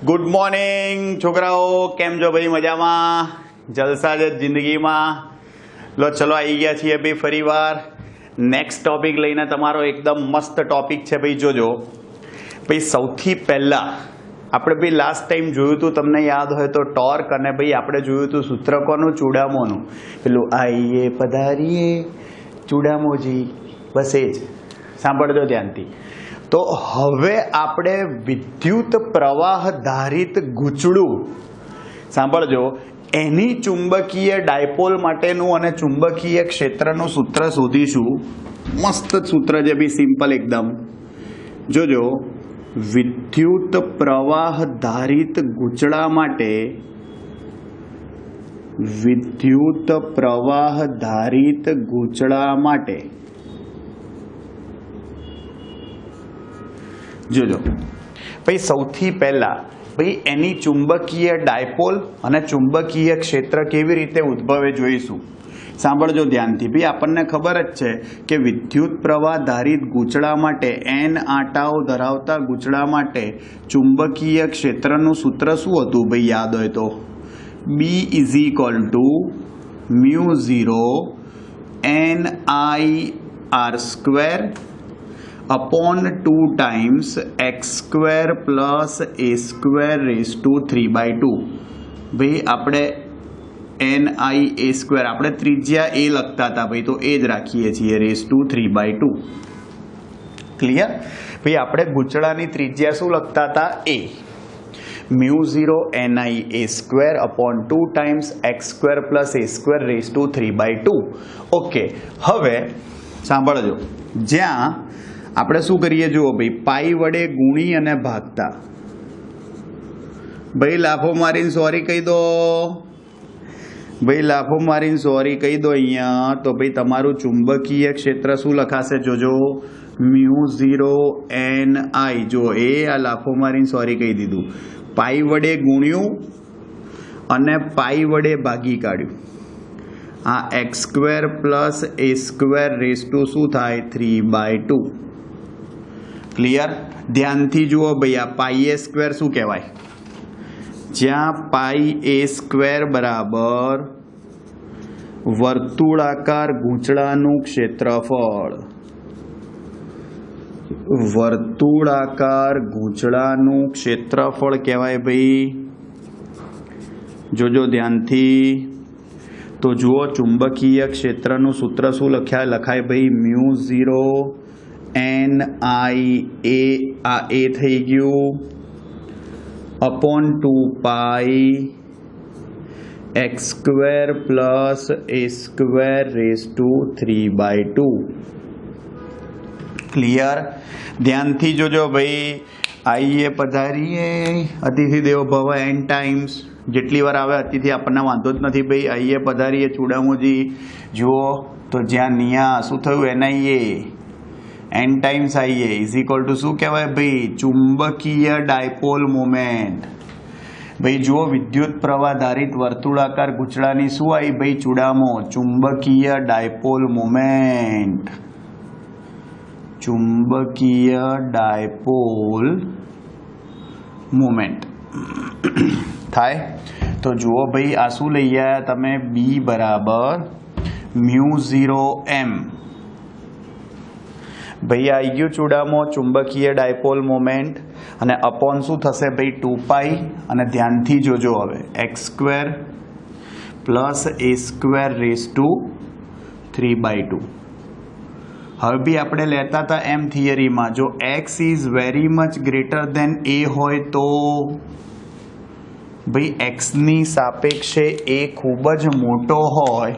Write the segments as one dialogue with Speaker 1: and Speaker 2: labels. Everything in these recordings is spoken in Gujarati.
Speaker 1: ગુડ મોર્નિંગ છોકરાઓ, કેમ છો ભાઈ? મજામાં? જલસા જ જિંદગીમાં. લો ચલો આવી ગયા છીએ ભાઈ ફરીવાર નેક્સ્ટ ટોપિક લઈને. તમારો એકદમ મસ્ત ટોપિક છે ભાઈ. જોજો ભાઈ, સૌથી પહેલાં આપણે ભાઈ લાસ્ટ ટાઈમ જોયું હતું, તમને યાદ હોય તો ટોર્ક, અને ભાઈ આપણે જોયું હતું સૂત્ર કોનું? ચૂડામોનું. પેલું આઈએ પધારીએ ચૂડામોજી, બસ એ જ. સાંભળજો ધ્યાનથી. તો હવે આપણે વિદ્યુત પ્રવાહ ધારિત ગૂંચળું, સાંભળજો, એની ચુંબકીય ડાયપોલ માટેનું અને ચુંબકીય ક્ષેત્રનું સૂત્ર શોધીશું. મસ્ત સૂત્ર છે બી, સિમ્પલ એકદમ. જોજો, વિદ્યુત પ્રવાહ ધારિત ગૂંચળા માટે, વિદ્યુત પ્રવાહ ધારિત ગૂંચળા માટે જોજો ભાઈ, સૌથી પહેલા ભાઈ એની ચુંબકીય ડાયપોલ અને ચુંબકીય ક્ષેત્ર કેવી રીતે ઉદ્ભવે જોઈશું. સાંભળજો ધ્યાનથી ભાઈ. આપણને ખબર જ છે કે વિદ્યુત પ્રવાહ ધારિત ગૂંચળા માટે, n આંટાઓ ધરાવતા ગૂંચળા માટે ચુંબકીય ક્ષેત્રનું સૂત્ર શું હતું ભાઈ? યાદ હોય તો B = μ0 NIR² upon 2 times x² plus a² raised to 3/2. ભાઈ આપણે NIA² આપણે ત્રિજ્યા a લખતા હતા ભાઈ, તો એ જ રાખીએ છીએ, raised to 3/2. ક્લિયર ભાઈ? આપણે ગૂંચળાની ત્રિજ્યા શું લખતા હતા? a. μ0 NIA² upon 2 times x² plus a² raised to 3/2. Okay, હવે સાંભળજો, જ્યાં આપણે શું કરીએ જુઓ ભાઈ, પાઈ વડે ગુણી અને ભાગતા. ભાઈ લાફો મારીને સોરી કહી દો, ભાઈ લાફો મારીને સોરી કહી દો અહીંયા. તો ભાઈ તમારું ચુંબકીય ક્ષેત્ર શું લખાશે? જોજો, μ0 NI. જો એ આ લાફો મારીને સોરી કહી દીધું. પાઈ વડે ગુણ્યું અને પાઈ વડે ભાગી કાઢ્યું. આ x² plus a² raised to શું થાય? 3/2. ક્લિયર? ધ્યાનથી જુઓ ભાઈ, આ પાઈ a² શું કહેવાય? જ્યાં પાઈ a² બરાબર વર્તુળાકાર ગૂંચળાનું ક્ષેત્રફળ, વર્તુળાકાર ગૂંચળાનું ક્ષેત્રફળ કહેવાય ભાઈ. જોજો ધ્યાનથી. તો જુઓ, ચુંબકીય ક્ષેત્રનું સૂત્ર શું લખાય ભાઈ? μ0 NIA, આ a થઈ ગયું, upon 2 pi x² plus a² raised to 3/2. Clear? ધ્યાનથી જોજો ભાઈ. આઈએ પધારીએ અતિથિ દેવો ભવ n ટાઈમ્સ. જેટલી વાર આવે અતિથિ આપણને વાંધો જ નથી ભાઈ. આઈએ પધારીએ ચૂડામોજી. જુઓ તો જ્યાં નિયા શું થયું? NIA n ટાઈમ્સ આઈએ = શું કહેવાય ભાઈ? ચુંબકીય ડાયપોલ મોમેન્ટ. ભાઈ જુઓ, વિદ્યુત પ્રવાહ ધારિત વર્તુળાકાર ગૂંચળાની શું આવી ભાઈ? ચૂડામો. ચુંબકીય ડાયપોલ મોમેન્ટ, ચુંબકીય ડાયપોલ મોમેન્ટ થાય. તો જુઓ ભાઈ, આ શું લઈ આવ્યા તમે? B બરાબર μ0 M. ભાઈ આવી ગયું ચૂડામો, ચુંબકીય ડાયપોલ મોમેન્ટ, અને અપોન શું થશે ભાઈ? 2 પાઈ. અને ધ્યાનથી જોજો હવે, x² plus a² raised to 3/2. હવે બી આપણે લેતા હતા એમ થિયરીમાં, જો x is very much greater than a હોય તો ભાઈ x ની સાપેક્ષે a ખૂબ જ મોટો હોય,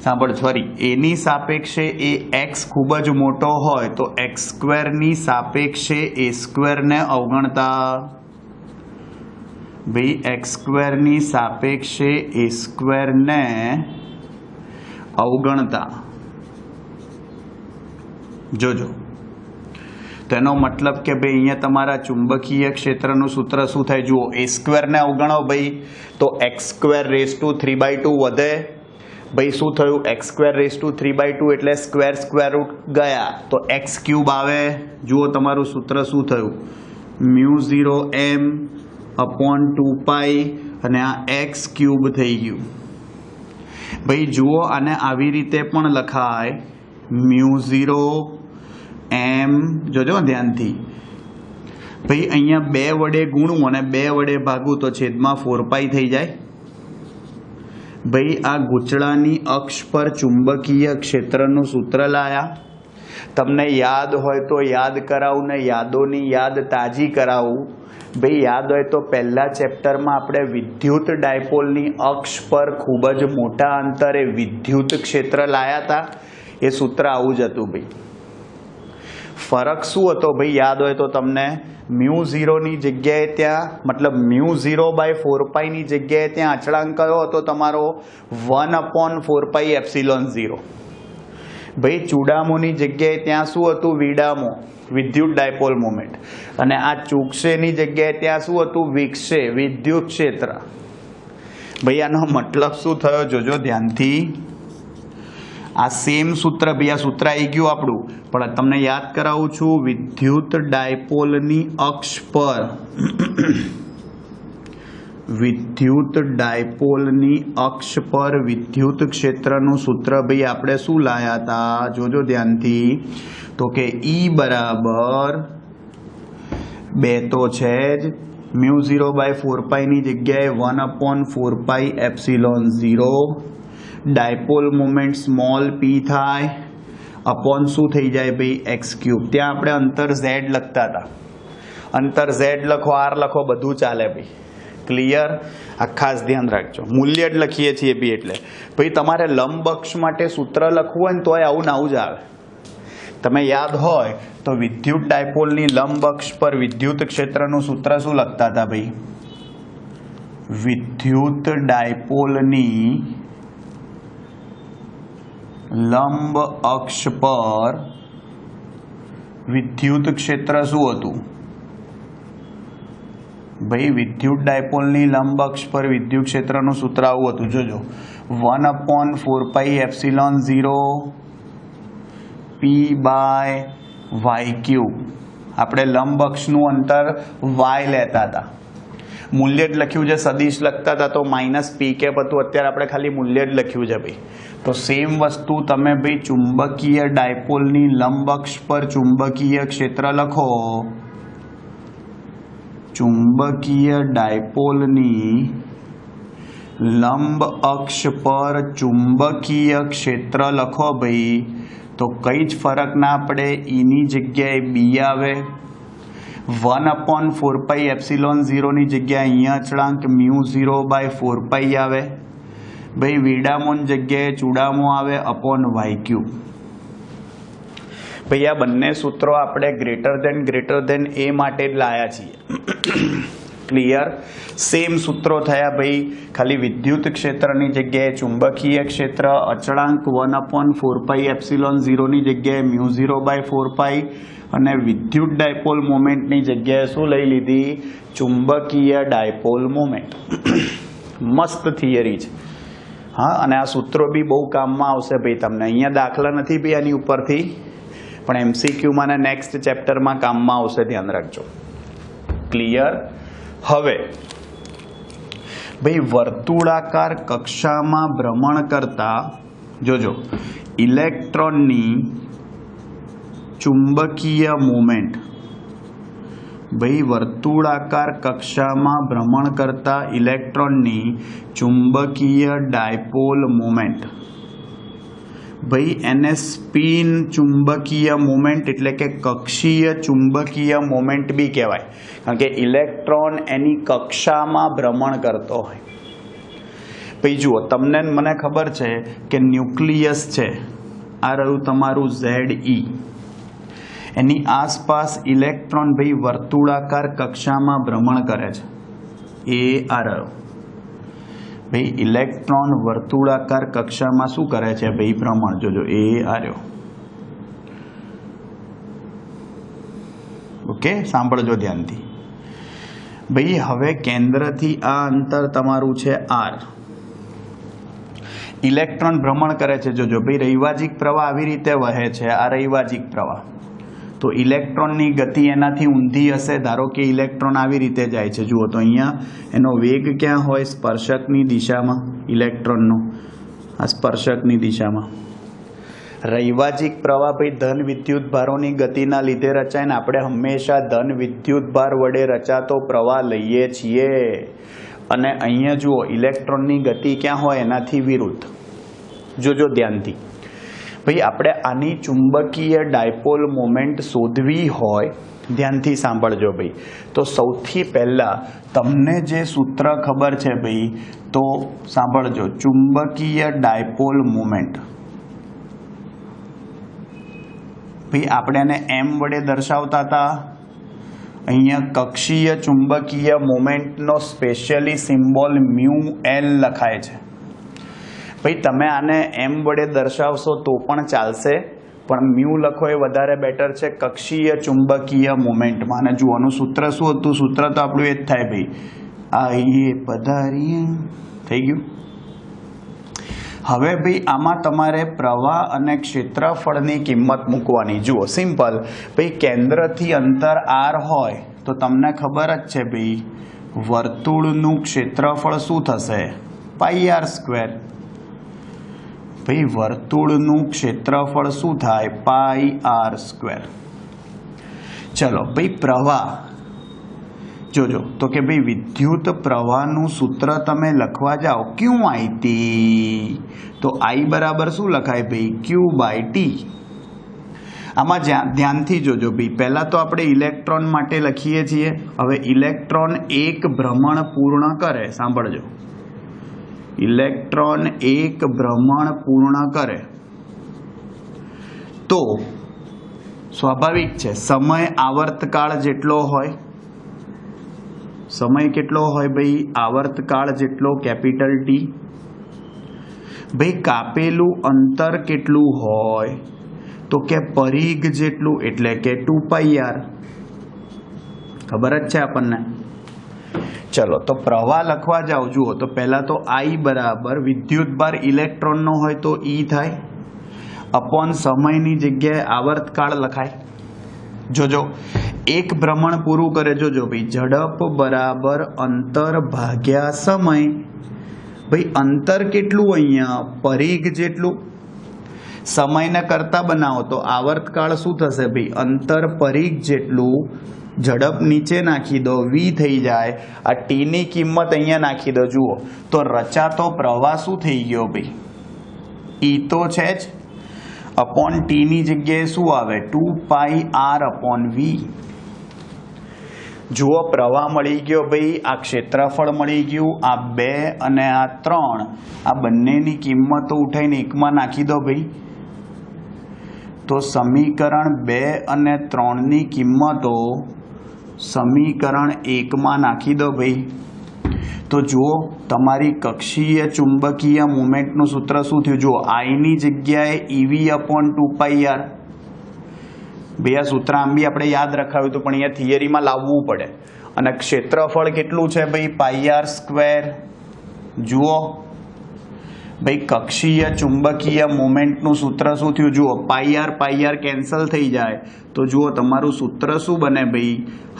Speaker 1: સાંભળ, સોરી, એની સાપેક્ષે એ x ખૂબ જ મોટો હોય તો x² ની સાપેક્ષે a² ને અવગણતા. ભાઈ x² ની સાપેક્ષે a² ને અવગણતા. જોજો, તેનો મતલબ કે ભાઈ અહીંયા તમારા ચુંબકીય ક્ષેત્રનું સૂત્ર શું થાય? જુઓ, a² ને અવગણો ભાઈ, તો x² raised to 3/2 વધે. ભાઈ શું થયું? x² raised to 3/2 એટલે સ્ક્વેર રૂટ ગયા તો x³ આવે. જુઓ તમારું સૂત્ર શું થયું? μ0 M अपॉन 2 અને આ x ક્યુબ થઈ ગયું। ભાઈ જુઓ આને આવી રીતે પણ લખાય μ0 m, જોજો ધ્યાનથી ભાઈ અહીંયા 2 વડે ગુણવું અને 2 વડે ભાગવું તો છેદમાં 4π થઈ જાય। ભાઈ આ ગૂંચળાની અક્ષ પર ચુંબકીય ક્ષેત્રનું સૂત્ર લાયા। તમને યાદ હોય તો યાદ કરાવું ને યાદોની યાદ તાજી કરાવું। ભાઈ યાદ હોય તો પહેલા ચેપ્ટરમાં આપણે વિદ્યુત ડાયપોલની અક્ષ પર ખૂબ જ મોટા અંતરે વિદ્યુત ક્ષેત્ર લાયા હતા। એ સૂત્ર આવું જ હતું। ભાઈ ફરક શું હતો ભાઈ યાદ હોય તો તમને μ0 ની જગ્યાએ ત્યાં મતલબ μ0/4π ની જગ્યાએ ત્યાં અચળાંક કયો હતો તમારો 1/4πε0। ભાઈ ચુડામોની જગ્યાએ ત્યાં શું હતું વિડામો વિદ્યુત ડાયપોલ મોમેન્ટ અને આ ચૂકશેની જગ્યાએ ત્યાં શું હતું વિકશે વિદ્યુત ક્ષેત્ર। ભાઈ આનો મતલબ શું થયો જોજો ધ્યાનથી। આ સેમ સૂત્ર ભાઈ આ સૂત્ર આવી ગયું આપણું પણ તમને યાદ કરાવું છું વિદ્યુત ડાયપોલની અક્ષ પર વિદ્યુત ડાયપોલની અક્ષ પર વિદ્યુત ક્ષેત્રનું સૂત્ર ભાઈ આપણે શું લાયા હતા જોજો ધ્યાનથી તો કે E બરાબર 2 તો છે જ μ0/4π ની જગ્યાએ 1/4πε0 ડાયપોલ મોમેન્ટ સ્મોલ p થાય અપોન શું થઈ જાય ભાઈ x ક્યુબ। ત્યાં આપણે અંતર z લખતા હતા, અંતર z લખો r લખો બધું ચાલે ભાઈ ક્લિયર। આ ખાસ ધ્યાન રાખજો મૂલ્ય જ લખીએ છીએ ભાઈ એટલે ભાઈ તમારે લંબ અક્ષ માટે સૂત્ર લખવું હોય ને તોય આવું ને આવું જ આવે। તમે યાદ હોય તો વિદ્યુત ડાયપોલની લંબ અક્ષ પર વિદ્યુત ક્ષેત્રનું સૂત્ર શું લખતા હતા ભાઈ વિદ્યુત ડાયપોલની લંબ અક્ષ પર વિદ્યુત ક્ષેત્ર શું હતું ભાઈ વિદ્યુત ડાયપોલની લંબ અક્ષ પર વિદ્યુત ક્ષેત્રનું સૂત્ર આવું હતું જોજો 1/4πε0 p/y3। આપણે લંબ અક્ષનું અંતર y લેતા હતા, મૂલ્ય જ લખ્યું છે, સદિશ લખતા હતા તો -p કેપ હતું, અત્યારે આપણે ખાલી મૂલ્ય જ લખ્યું છે ભાઈ। તો સેમ વસ્તુ તમે ભાઈ ચુંબકીય ડાયપોલની લંબ અક્ષ પર ચુંબકીય ક્ષેત્ર લખો, ચુંબકીય ડાયપોલની લંબ અક્ષ પર ચુંબકીય ક્ષેત્ર લખો ભાઈ તો કઈ જ ફરક ના પડે, એની જગ્યાએ બી આવે, 1/4πε0 ની જગ્યાએ અહીંયા અચળાંક μ0/4π આવે ભાઈ, વિડામોન જગ્યાએ ચુડામો આવે અપોન y3। ભાઈ આ બંને સૂત્રો આપણે ગ્રેટર ધેન એ માટે જ લાયા છીએ ક્લિયર। સેમ સૂત્રો થયા ભાઈ, ખાલી વિદ્યુત ક્ષેત્રની જગ્યાએ ચુંબકીય ક્ષેત્ર અચળાંક 1/4πε0 ની જગ્યાએ μ0/4π અને વિદ્યુત ડાયપોલ મોમેન્ટની જગ્યાએ શું લઈ લીધી ચુંબકીય ડાયપોલ મોમેન્ટ। મસ્ત થિયરી છે હા, અને આ સૂત્રો બી બહુ કામમાં આવશે ભાઈ તમને। અહીંયા દાખલા નથી ભાઈ આની ઉપરથી પણ MCQમાં અને નેક્સ્ટ ચેપ્ટરમાં કામમાં આવશે, ધ્યાન રાખજો ક્લિયર। હવે ભાઈ વર્તુળાકાર કક્ષામાં ભ્રમણ કરતા જોજો ઇલેક્ટ્રોનની ચુંબકીય મોમેન્ટ, ભાઈ વર્તુળાકાર કક્ષામાં ભ્રમણ કરતા ઇલેક્ટ્રોનની ચુંબકીય ડાયપોલ મોમેન્ટ, ભાઈ એને સ્પિન ચુંબકીય મોમેન્ટ એટલે કે કક્ષીય ચુંબકીય મોમેન્ટ બી કહેવાય, કારણ કે ઇલેક્ટ્રોન એની કક્ષામાં ભ્રમણ કરતો હોય। ભાઈ જુઓ તમને મને ખબર છે કે ન્યુક્લિયસ છે, આ રહ્યું તમારું ZE, એની આસપાસ ઇલેક્ટ્રોન ભાઈ વર્તુળાકાર કક્ષામાં ભ્રમણ કરે છે, એ આ રહ્યો ભાઈ ઇલેક્ટ્રોન વર્તુળાકાર કક્ષામાં શું કરે છે ભાઈ ભ્રમણ, જોજો એ આ રહ્યો ઓકે, સાંભળજો ધ્યાનથી ભાઈ। હવે કેન્દ્રથી આ અંતર તમારું છે r, ઇલેક્ટ્રોન ભ્રમણ કરે છે, જોજો ભાઈ રૈવાજિક પ્રવાહ આવી રીતે વહે છે, આ રૈવાજિક પ્રવાહ તો ઇલેક્ટ્રોનની ગતિ એનાથી ઊંધી હશે. ધારો કે ઇલેક્ટ્રોન આવી રીતે જાય છે, જુઓ તો અહીંયા એનો વેગ ક્યાં હોય? સ્પર્શકની દિશામાં. ઇલેક્ટ્રોનનો આ સ્પર્શકની દિશામાં. રૈવાજિક પ્રવાહ ભાઈ ધન વિદ્યુત ભારોની ગતિના લીધે રચાય ને આપણે હંમેશા ધન વિદ્યુત ભાર વડે રચાતો પ્રવાહ લઈએ છીએ. અને અહીંયા જુઓ ઇલેક્ટ્રોનની ગતિ ક્યાં હોય? એનાથી વિરુદ્ધ. જોજો ધ્યાનથી ભાઈ, આપણે આની ચુંબકીય ડાયપોલ મોમેન્ટ શોધવી હોય, ધ્યાનથી સાંભળજો ભાઈ, તો સૌથી પહેલા તમને જે સૂત્ર ખબર છે ભાઈ, તો સાંભળજો. ચુંબકીય ડાયપોલ મોમેન્ટ ભાઈ આપણે એને એમ વડે દર્શાવતા હતા. અહીંયા કક્ષીય ચુંબકીય મોમેન્ટનો સ્પેશિયલી સિમ્બોલ મ્યુ એલ લખાય છે. ભાઈ તમે આને એમ વડે દર્શાવશો તો પણ ચાલશે, પણ મ્યુ લખો એ વધારે બેટર છે કક્ષીય ચુંબકીય મોમેન્ટમાં. અને જુઓનું સૂત્ર શું હતું? સૂત્ર તો આપણું એ જ થાય ભાઈ, આઈએ પધારીએ. થઈ ગયું. હવે ભાઈ આમાં તમારે પ્રવાહ અને ક્ષેત્રફળની કિંમત મૂકવાની. જુઓ સિમ્પલ ભાઈ, કેન્દ્રથી અંતર r હોય તો તમને ખબર જ છે ભાઈ, વર્તુળનું ક્ષેત્રફળ શું થશે? પાઈ r સ્ક્વેર. ભાઈ વર્તુળનું ક્ષેત્રફળ શું થાય? પાઈ r સ્ક્વેર. ચલો ભાઈ પ્રવાહ જોજો, તો કે ભાઈ વિદ્યુત પ્રવાહનું સૂત્ર તમે લખવા જાઓ ક્યુ આઈ ટી, તો I બરાબર શું લખાય ભાઈ? ક્યુ બાય ટી. આમાં ધ્યાનથી જોજો ભાઈ, પહેલા તો આપણે ઇલેક્ટ્રોન માટે લખીએ છીએ. હવે ઇલેક્ટ્રોન એક ભ્રમણ પૂર્ણ કરે, સાંભળજો, ઇલેક્ટ્રોન એક ભ્રમણ પૂર્ણ કરે તો સ્વાભાવિક છે સમય આવર્તકાળ જેટલો હોય. સમય કેટલો હોય ભાઈ? આવર્તકાળ જેટલો, કેપિટલ ટી. ભાઈ કાપેલું અંતર કેટલું હોય? તો કે પરિઘ જેટલું, એટલે કે 2πr. ખબર જ છે આપણને. ચલો તો પ્રવાહ લખવા જાઓ. જુઓ તો પહેલા તો I બરાબર વિદ્યુત ભાર ઇલેક્ટ્રોનનો હોય તો E થાય, અપોન સમયની જગ્યાએ આવર્તકાળ લખાય. જોજો એક ભ્રમણ પૂરું કરે. જોજો ભાઈ, ઝડપ બરાબર અંતર ભાગ્યા સમય. ભાઈ અંતર કેટલું? અહીંયા પરિઘ જેટલું. સમયને કરતા બનાવો તો આવર્તકાળ શું થશે ભાઈ? અંતર પરિઘ જેટલું. ઝડપ નીચે નાખી દો, v થઈ જાય. આ ટી ની કિંમત અહીંયા નાખી દો. જુઓ તો રચાતો પ્રવાહ શું થઈ ગયો ભાઈ? E તો છે જ, અપોન ટી ની જગ્યાએ શું આવે? 2πr upon v. જુઓ પ્રવાહ મળી ગયો ભાઈ, આ ક્ષેત્રફળ મળી ગયું, આ 2 અને આ 3, આ બંનેની કિંમતો ઉઠાઈને એકમાં નાખી દો ભાઈ. તો સમીકરણ 2 અને 3 ની કિંમતો સમીકરણ 1 માં નાખી દો ભાઈ. તો જુઓ તમારી કક્ષીય ચુંબકીય મોમેન્ટનું સૂત્ર શું થયું? જુઓ I ની જગ્યાએ EV અપોન 2πr. ભાઈ આ સૂત્ર આમ બી આપણે યાદ રખાવ્યું હતું, પણ અહીંયા થિયરીમાં લાવવું પડે. અને ક્ષેત્રફળ કેટલું છે ભાઈ? પાઈ r સ્ક્વેર. જુઓ ભાઈ કક્ષીય ચુંબકીય મોમેન્ટનું સૂત્ર શું થયું? જુઓ પાઈ r કેન્સલ થઈ જાય તો જુઓ તમારું સૂત્ર શું બને ભાઈ?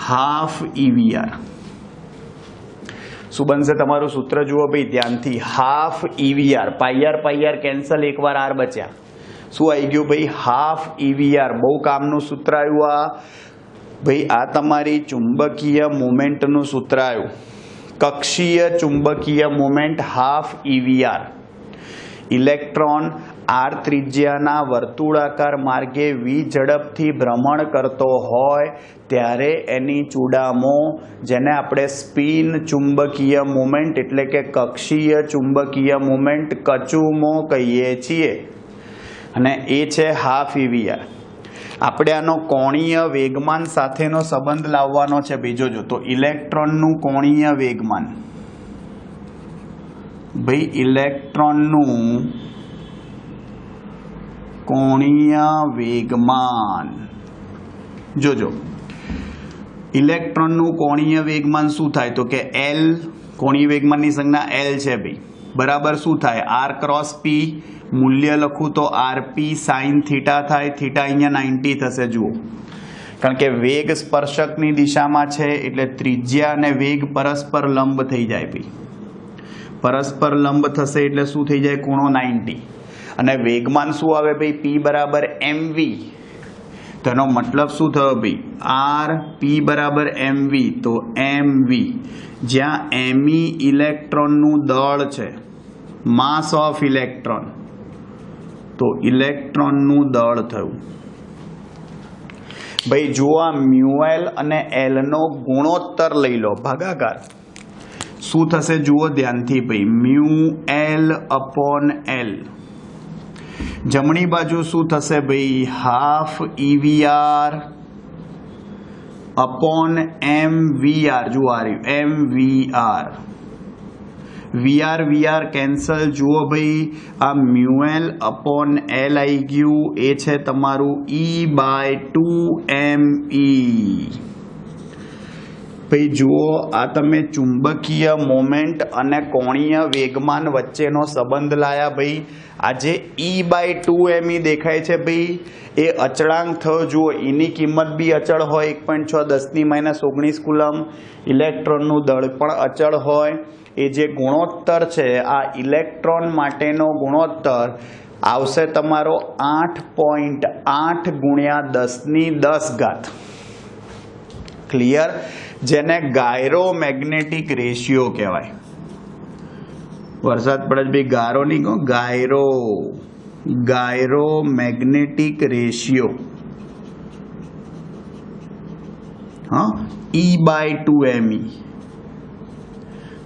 Speaker 1: Half EVR. શું બનશે તમારું સૂત્ર? જુઓ ભાઈ ધ્યાનથી, હાફ EVR. પાઈ r કેન્સલ, એકવાર r બચ્યા. શું આવી ગયું ભાઈ? Half EVR. બહુ કામનું સૂત્ર આવ્યું આ ભાઈ. આ તમારી ચુંબકીય મોમેન્ટનું સૂત્ર આવ્યું. કક્ષીય ચુંબકીય moment half EVR. Electron r ત્રિજ્યાના વર્તુળાકાર માર્ગે v ઝડપથી ભ્રમણ કરતો હોય ત્યારે એની ચૂડામો, જેને આપણે સ્પિન ચુંબકીય મોમેન્ટ એટલે કે કક્ષીય ચુંબકીય મોમેન્ટ કચુમો કહીએ છીએ, અને એ છે હાફ EVR. આપણે આનો કોણીય વેગમાન સાથેનો સંબંધ લાવવાનો છે. બીજો જો તો ઇલેક્ટ્રોનનું કોણીય વેગમાન ભાઈ, ઇલેક્ટ્રોનનું કોણીય વેગમાન. જોજો ઇલેક્ટ્રોનનું કોણીય વેગમાન શું થાય? તો કે L, કોણીય વેગમાનની સંજ્ઞા L છે ભાઈ, બરાબર શું થાય? r cross p. મૂલ્ય લખું તો rp sin થીટા થાય. થીટા અહીંયા 90 થશે. જુઓ કારણ કે વેગ સ્પર્શકની દિશામાં છે એટલે ત્રિજ્યા અને વેગ પરસ્પર લંબ થઈ જાય ભાઈ. પરસ્પર લંબ થશે એટલે શું થઈ જાય? ખૂણો 90. અને વેગમાન શું આવે ભાઈ? p બરાબર mv. તો એનો મતલબ શું થયો ભાઈ? r p બરાબર mv, તો mv જ્યાં me ઇલેક્ટ્રોનનું દળ છે, માસ ઓફ ઇલેક્ટ્રોન, તો ઇલેક્ટ્રોનનું દળ થયું ભાઈ. જુઓ આ મ્યુએલ અને એલ નો ગુણોત્તર લઈ લો, ભાગાકાર. શું થશે જુઓ ધ્યાનથી ભાઈ? Mu L upon L. જમણી બાજુ શું થશે ભાઈ? Half EVR upon MVR. જુઓ આ રહ્યું MVR. VR cancel. જુઓ ભાઈ આ મ્યુએલ અપોન એલ આવી ગયું, એ છે તમારું E/2me. ભાઈ જુઓ આ તમે ચુંબકીય મોમેન્ટ અને કોણીય વેગમાન વચ્ચેનો સંબંધ લાયા ભાઈ. આ જે E/2me દેખાય છે ભાઈ, એ અચળાંક થયો. જુઓ એની કિંમત બી અચળ હોય, 1.6 10 - 19 કુલમ. ઇલેક્ટ્રોનનું દળ પણ અચળ હોય. એ જે ગુણોત્તર છે, આ ઇલેક્ટ્રોન માટેનો ગુણોત્તર આવશે તમારો 8.8 × 10⁻10. ક્લિયર? જેને ગાયરોમેગ્નેટિક રેશિયો કહેવાય. વરસાદ પડે ભાઈ, ગારો નહીં કહો, ગાયરોમેગ્નેટિક રેશિયો. હા, E/2me.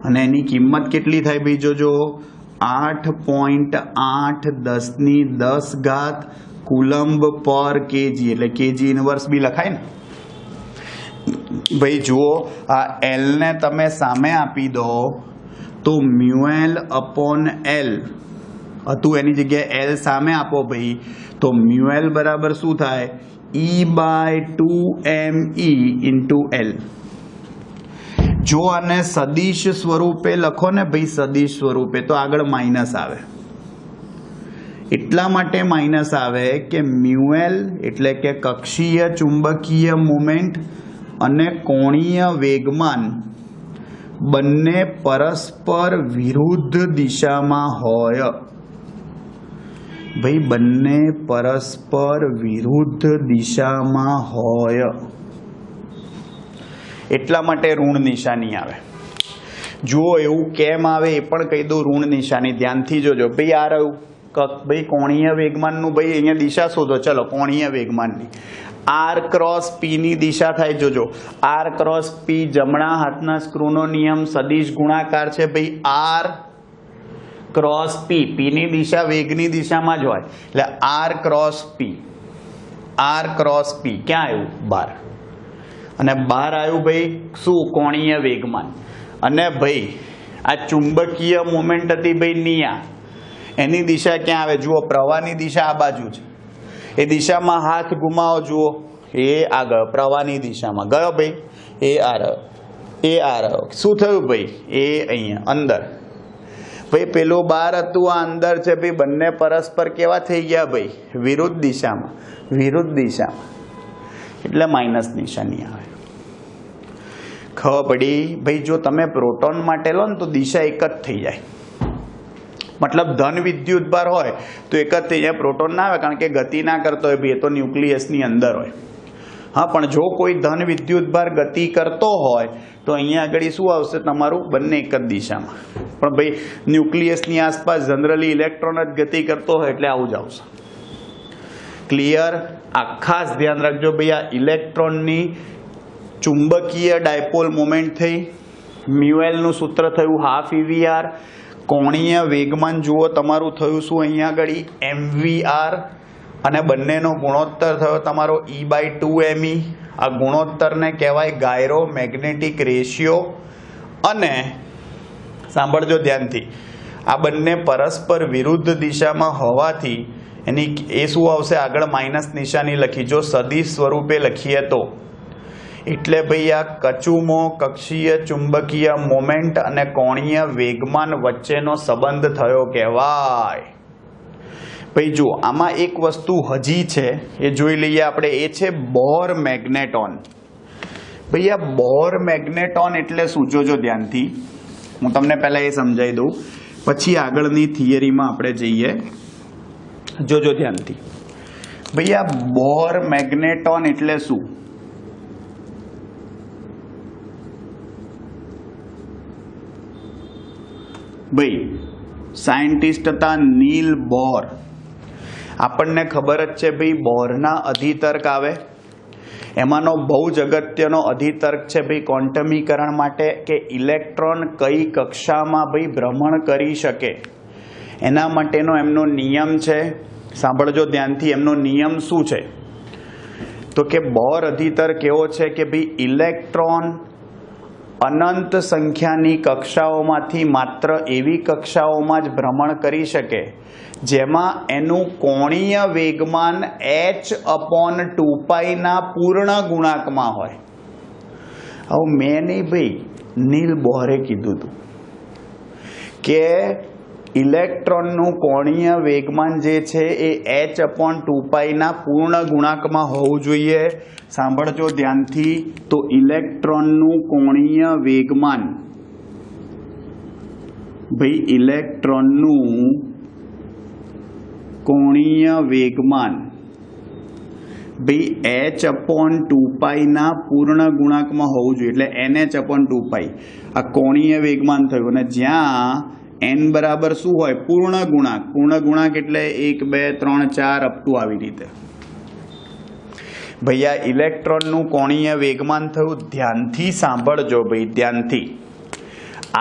Speaker 1: અને એની કિંમત કેટલી થાય ભાઈ? જોજો 8.8 10⁻10 કુલમ્બ પર કેજી, એટલે કેજી ઇનવર્સ બી લખાય ને ભાઈ. જુઓ આ એલ ને તમે સામે આપી દો તો મ્યુએલ અપોન એલ હતું, એની જગ્યાએ એલ સામે આપો ભાઈ, તો મ્યુએલ બરાબર શું થાય? E/2me × L. જો આને સદિશ સ્વરૂપે લખો ને ભાઈ, સદિશ સ્વરૂપે, તો આગળ માઇનસ આવે. એટલા માટે માઇનસ આવે કે મ્યુએલ એટલે કે કક્ષીય ચુંબકીય મોમેન્ટ અને કોણીય વેગમાન બંને પરસ્પર વિરુદ્ધ દિશામાં હોય ભાઈ. બંને પરસ્પર વિરુદ્ધ દિશામાં હોય, એટલા માટે ઋણ નિશાની આવે. જુઓ એવું કેમ આવે એ પણ કહી દઉં. ઋણ નિશાની ધ્યાનથી જોજો ભાઈ. આ રહ્યું ભાઈ કોણીય વેગમાનનું ભાઈ, અહીંયા દિશા શોધો. ચલો કોણીય વેગમાનની R×P ની દિશા થાય. જોજો R×P જમણા હાથના સ્ક્રૂનો નિયમ, સદિશ ગુણાકાર છે ભાઈ. R×P, P ની દિશા વેગની દિશામાં જ હોય, એટલે R×P ક્યાં આવ્યું? 12. અને 12 આવ્યું ભાઈ શું? કોણીય વેગમાન. અને ભાઈ આ ચુંબકીય મોમેન્ટ હતી ભાઈ નિયા, એની દિશા ક્યાં આવે? જુઓ પ્રવાહની દિશા આ બાજુ છે, એ દિશામાં હાથ ઘુમાવો. જુઓ એ આગળ પ્રવાહની દિશામાં ગયો ભાઈ, એ આ રહ્યો. શું થયું ભાઈ? એ અહીંયા અંદર ભાઈ. પેલું 12 હતું, આ અંદર છે ભાઈ. બંને પરસ્પર કેવા થઈ ગયા ભાઈ? વિરુદ્ધ દિશામાં. એટલે માઇનસ નિશાની આવે. ખબર પડી ભાઈ? જો તમે પ્રોટોન માટે લો ને તો દિશા એક જ થઈ જાય. મતલબ ધન વિદ્યુતભાર હોય તો એક જ થઈ જાય. પ્રોટોન ના આવે કારણ કે ગતિ ના કરતો હોય ભાઈ, એ તો ન્યુક્લિયસની અંદર હોય. હા, પણ જો કોઈ ધન વિદ્યુતભાર ગતિ કરતો હોય તો અહીંયા આગળ શું આવશે તમારું? બંને એક જ દિશામાં. પણ ભાઈ ન્યુક્લિયસની આસપાસ જનરલી ઇલેક્ટ્રોન જ ગતિ કરતો હોય એટલે આવું જ આવશે. ક્લિયર? આ ખાસ ધ્યાન રાખજો ભાઈ. આ ઇલેક્ટ્રોનની ચુંબકીય ડાયપોલ મોમેન્ટ થઈ. મ્યુએલનું સૂત્ર થયું હાફ EVR. કોણીય વેગમાન જુઓ તમારું થયું શું અહીંયા આગળ? MVR. અને બંનેનો ગુણોત્તર થયો તમારો E/2me. આ ગુણોત્તરને કહેવાય ગાયરોમેગ્નેટિક રેશિયો. અને સાંભળજો ધ્યાનથી, આ બંને પરસ્પર વિરુદ્ધ દિશામાં હોવાથી એની એ શું આવશે? આગળ માઇનસ નિશાની લખી. જો સદિશ સ્વરૂપે લખીએ તો, એટલે ભાઈ આ કચુમો કક્ષીય ચુંબકીય મોમેન્ટ અને કોણીય વેગમાન વચ્ચેનો સંબંધ થયો કહેવાય. ભાઈ જુઓ, આમાં એક વસ્તુ હજી છે એ જોઈ લઈએ આપણે, એ છે બોર મેગ્નેટોન. ભાઈ આ બોર મેગ્નેટોન એટલે શું? જોજો ધ્યાનથી, હું તમને પહેલા એ સમજાવી દઉં, પછી આગળની થિયરીમાં આપણે જઈએ. જોજો ધ્યાનથી. ભાઈ આ બોર મેગ્નેટોન એટલે શું? ભાઈ સાયન્ટિસ્ટ હતા નીલ બોર. આપણને ખબર જ છે ભાઈ, બોરના અધિતર્ક આવે, એમાંનો બહુ જ અગત્યનો અધિતર્ક છે ભાઈ ક્વોન્ટમીકરણ માટે, કે ઇલેક્ટ્રોન કઈ કક્ષામાં ભાઈ ભ્રમણ કરી શકે, એના માટેનો એમનો નિયમ છે. સાંભળજો ધ્યાનથી, એમનો નિયમ શું છે? તો કે બોર અધિતર્ક એવો છે કે ભાઈ ઇલેક્ટ્રોન અનંત સંખ્યાની કક્ષાઓમાંથી માત્ર એવી કક્ષાઓમાં જ ભ્રમણ કરી શકે જેમાં એનું કોણીય વેગમાન h/2π ના પૂર્ણ ગુણાંકમાં હોય. હવે મેં નહીં ભાઈ, નીલ બોરે કીધું હતું કે ઇલેક્ટ્રોનનું કોણીય વેગમાન જે છે એ h/2π ના પૂર્ણ ગુણાંકમાં હોવું જોઈએ. સાંભળજો ધ્યાનથી, તો ઇલેક્ટ્રોનનું કોણીય વેગમાન, ભાઈ ઇલેક્ટ્રોનનું કોણીય વેગમાન ભાઈ h/2π ના પૂર્ણ ગુણાંકમાં હોવું જોઈએ, એટલે nh/2π આ કોણીય વેગમાન થયું. અને જ્યાં n બરાબર શું હોય? પૂર્ણ ગુણાંક. પૂર્ણ ગુણાંક એટલે 1 2 3 4 અપ ટુ આવી રીતે. ભાઈ આ ઇલેક્ટ્રોનનું કોણીય વેગમાન થયું. ધ્યાનથી સાંભળજો ભાઈ, ધ્યાનથી.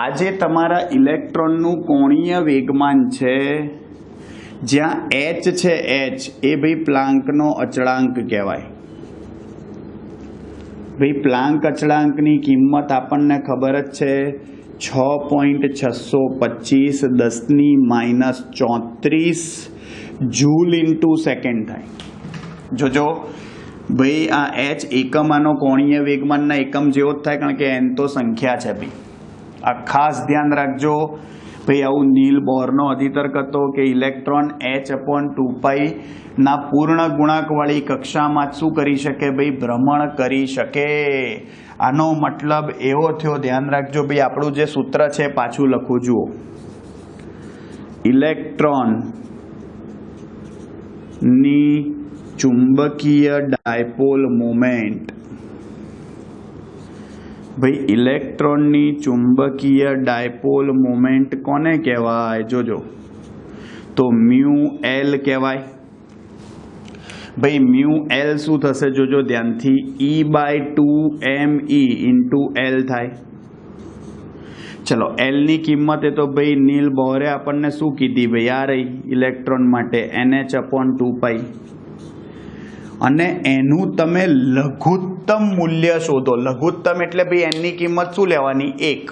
Speaker 1: આજે તમારા ઇલેક્ટ્રોનનું કોણીય વેગમાન છે, જ્યાં h છે, h એ ભાઈ પ્લાન્કનો અચળાંક કહેવાય. ભાઈ પ્લાન્ક અચળાંકની કિંમત આપણને ખબર જ છે, 6.625 10 - 34 જૂલ ઇન્ટુ સેકન્ડ થાય. જોજો ભાઈ, આ h એકમ આનો કોણીય વેગમાનના એકમ જેવો જ થાય, કારણ કે n તો સંખ્યા છે ભાઈ. આ ખાસ ધ્યાન રાખજો ભાઈ. આવું નીલ બોરનો અધિતર્ક હતો કે ઇલેક્ટ્રોન h/2π ના પૂર્ણ ગુણાંકવાળી કક્ષામાં શું કરી શકે ભાઈ? ભ્રમણ કરી શકે. આનો મતલબ એવો થયો, ધ્યાન રાખજો ભાઈ, આપણું જે સૂત્ર છે પાછું લખું, જુઓ. ઇલેક્ટ્રોન ની ચુંબકીય ડાયપોલ મોમેન્ટ, ભાઈ ઇલેક્ટ્રોનની ચુંબકીય ડાયપોલ મોમેન્ટ કોને કહેવાય? જોજો, તો μL કહેવાય. ભાઈ μL શું થશે? જોજો ધ્યાનથી, E/2me × L થાય. ચલો, L ની કિંમત એ તો ભાઈ નીલ બોરે આપણને શું કીધી ભાઈ? આ રહી ઇલેક્ટ્રોન માટે nh/2π. અને એનું તમે લઘુત્તમ મૂલ્ય શોધો. લઘુત્તમ એટલે ભાઈ એની કિંમત શું લેવાની? 1.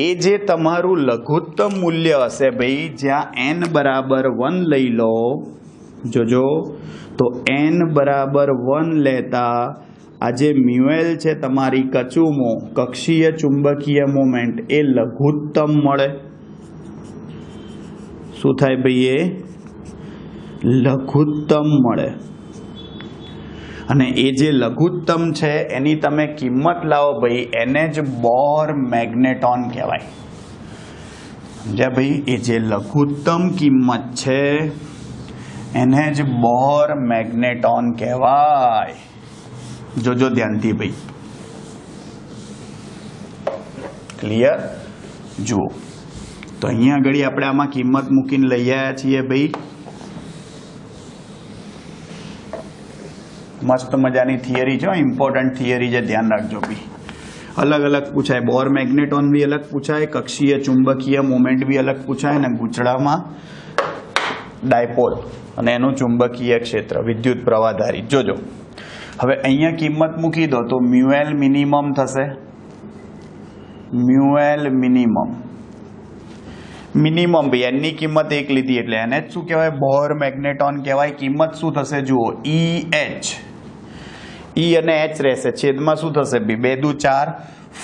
Speaker 1: એ જે તમારું લઘુત્તમ મૂલ્ય હશે ભાઈ, જ્યાં n બરાબર 1 લઈ લો, જોજો, તો n બરાબર 1 લેતા આ જે μL છે તમારી કચુમો, કક્ષીય ચુંબકીય મોમેન્ટ, એ લઘુત્તમ મળે. શું થાય ભાઈ? એ લઘુત્તમ મળે. અને એ જે લઘુત્તમ છે એની તમે કિંમત લાવો ભાઈ, એને જ બોર મેગ્નેટોન કહેવાય. સમજ્યા ભાઈ? એ જે લઘુત્તમ કિંમત છે એને જ બોર મેગ્નેટોન કહેવાય. જોજો ધ્યાનથી ભાઈ. ક્લિયર? જુઓ, તો અહીંયા આગળ આપણે આમાં કિંમત મૂકીને લઈ આવ્યા છીએ ભાઈ. મસ્ત મજાની થિયરી છે, ઇમ્પોર્ટન્ટ થિયરી છે, ધ્યાન રાખજો ભાઈ. અલગ અલગ પૂછાય, બોર મેગ્નેટોન બી અલગ પૂછાય, કક્ષીય ચુંબકીય મોમેન્ટ બી અલગ પૂછાય, અને ગૂંચળામાં ડાયપોલ અને એનું ચુંબકીય ક્ષેત્ર વિદ્યુત પ્રવાહધારી. જોજો હવે અહીંયા કિંમત મૂકી દો તો μL મિનિમમ થશે. μL મિનિમમ ભાઈ એની કિંમત 1 લીધી એટલે એને જ શું કહેવાય? બોર મેગ્નેટોન કહેવાય. કિંમત શું થશે? જુઓ, EH ई અને एच રહેશે, છેદમાં શું થશે ભાઈ 2 દુ 4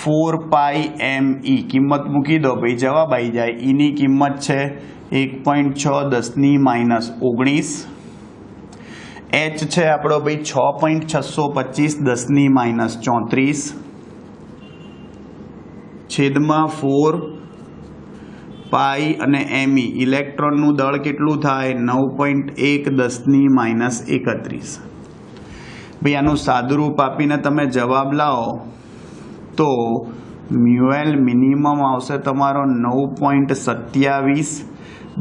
Speaker 1: 4 પાઈ એમ ઈ, કિંમત મૂકી દો ભાઈ, જવાબ આવી જાય. ઈ ની કિંમત છે 1.6 10-19, એચ છે આપણો ભાઈ 6.625 10-34, છેદમાં 4 પાઈ અને એમઈ, ઇલેક્ટ્રોનનું દળ કેટલું થાય 9.1 10-31. ભાઈ આનું સાદુરૂપ આપીને તમે જવાબ લાવો તો મ્યુએલ મિનિમમ આવશે તમારો 9.27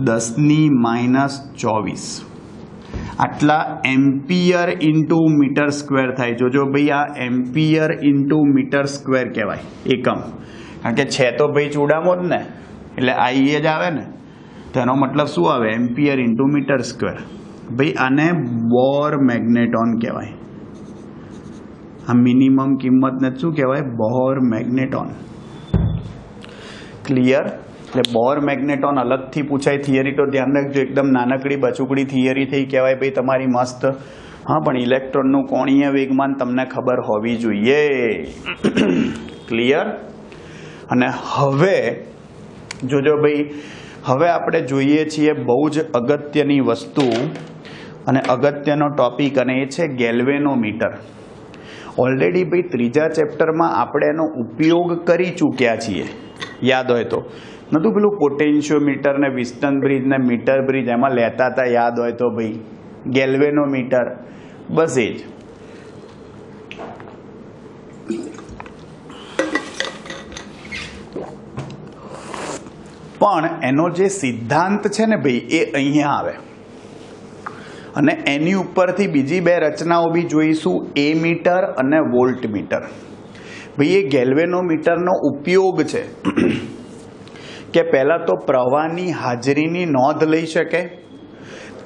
Speaker 1: 10-24. આટલા એમ્પિયર ઇન્ટુ મીટર સ્ક્વેર થાય. જોજો ભાઈ આ એમ્પિયર ઇન્ટુ મીટર સ્ક્વેર કહેવાય એકમ, કારણ કે છે તો ભાઈ ચૂડામો જ ને, એટલે આઈ જ આવે ને, તો એનો મતલબ શું આવે એમ્પિયર ઇન્ટુ મીટર સ્ક્વેર. ભાઈ આને બોર મેગ્નેટોન કહેવાય. આ મિનિમમ કિંમતને શું કહેવાય બોર મેગ્નેટોન. ક્લિયર? એટલે બોર મેગ્નેટોન અલગથી પૂછાય થિયરી તો ધ્યાન રાખજો, એકદમ નાનકડી બચુકડી થિયરી થઈ કહેવાય ભાઈ તમારી મસ્ત. હા પણ ઇલેક્ટ્રોનનું કોણીય વેગમાન તમને ખબર હોવી જોઈએ. ક્લિયર? અને હવે જોજો ભાઈ, હવે આપણે જોઈએ છીએ બહુ જ અગત્યની વસ્તુ અને અગત્યનો ટોપિક, અને એ છે ગેલ્વેનોમીટર. ઓલરેડી ભાઈ ત્રીજા ચેપ્ટરમાં આપણે એનો ઉપયોગ કરી ચૂક્યા છીએ, યાદ હોય તો. નતું પેલું પોટેન્શિયોમીટર ને વિસ્ટન બ્રિજ ને મીટર બ્રિજ એમાં લેતા હતા, યાદ હોય તો ભાઈ ગેલ્વેનોમીટર, બસ એ જ. પણ એનો જે સિદ્ધાંત છે ને ભાઈ એ અહીંયા આવે, અને એની ઉપરથી બીજી બે રચનાઓ બી જોઈશું, એ મીટર અને વોલ્ટ મીટર. ભાઈ એ ગેલ્વેનોમીટરનો ઉપયોગ છે કે પહેલાં તો પ્રવાહની હાજરીની નોંધ લઈ શકે,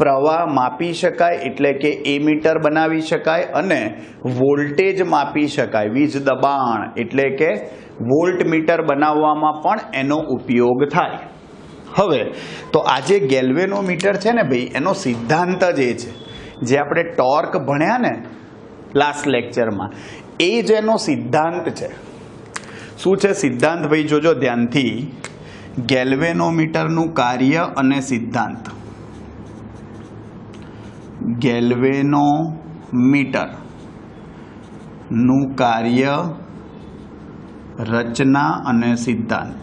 Speaker 1: પ્રવાહ માપી શકાય એટલે કે એ મીટર બનાવી શકાય, અને વોલ્ટેજ માપી શકાય, વીજ દબાણ એટલે કે વોલ્ટ મીટર બનાવવામાં પણ એનો ઉપયોગ થાય. હવે તો આ જે ગેલ્વેનોમીટર છે ને ભાઈ એનો સિદ્ધાંત જ એ છે જે આપણે ટોર્ક ભણ્યા ને લાસ્ટ લેક્ચરમાં, એ જ એનો સિદ્ધાંત છે. શું છે સિદ્ધાંત ભાઈ? જોજો ધ્યાનથી. ગેલ્વેનોમીટરનું કાર્ય અને સિદ્ધાંત. ગેલ્વેનોમીટર નું કાર્ય, રચના અને સિદ્ધાંત.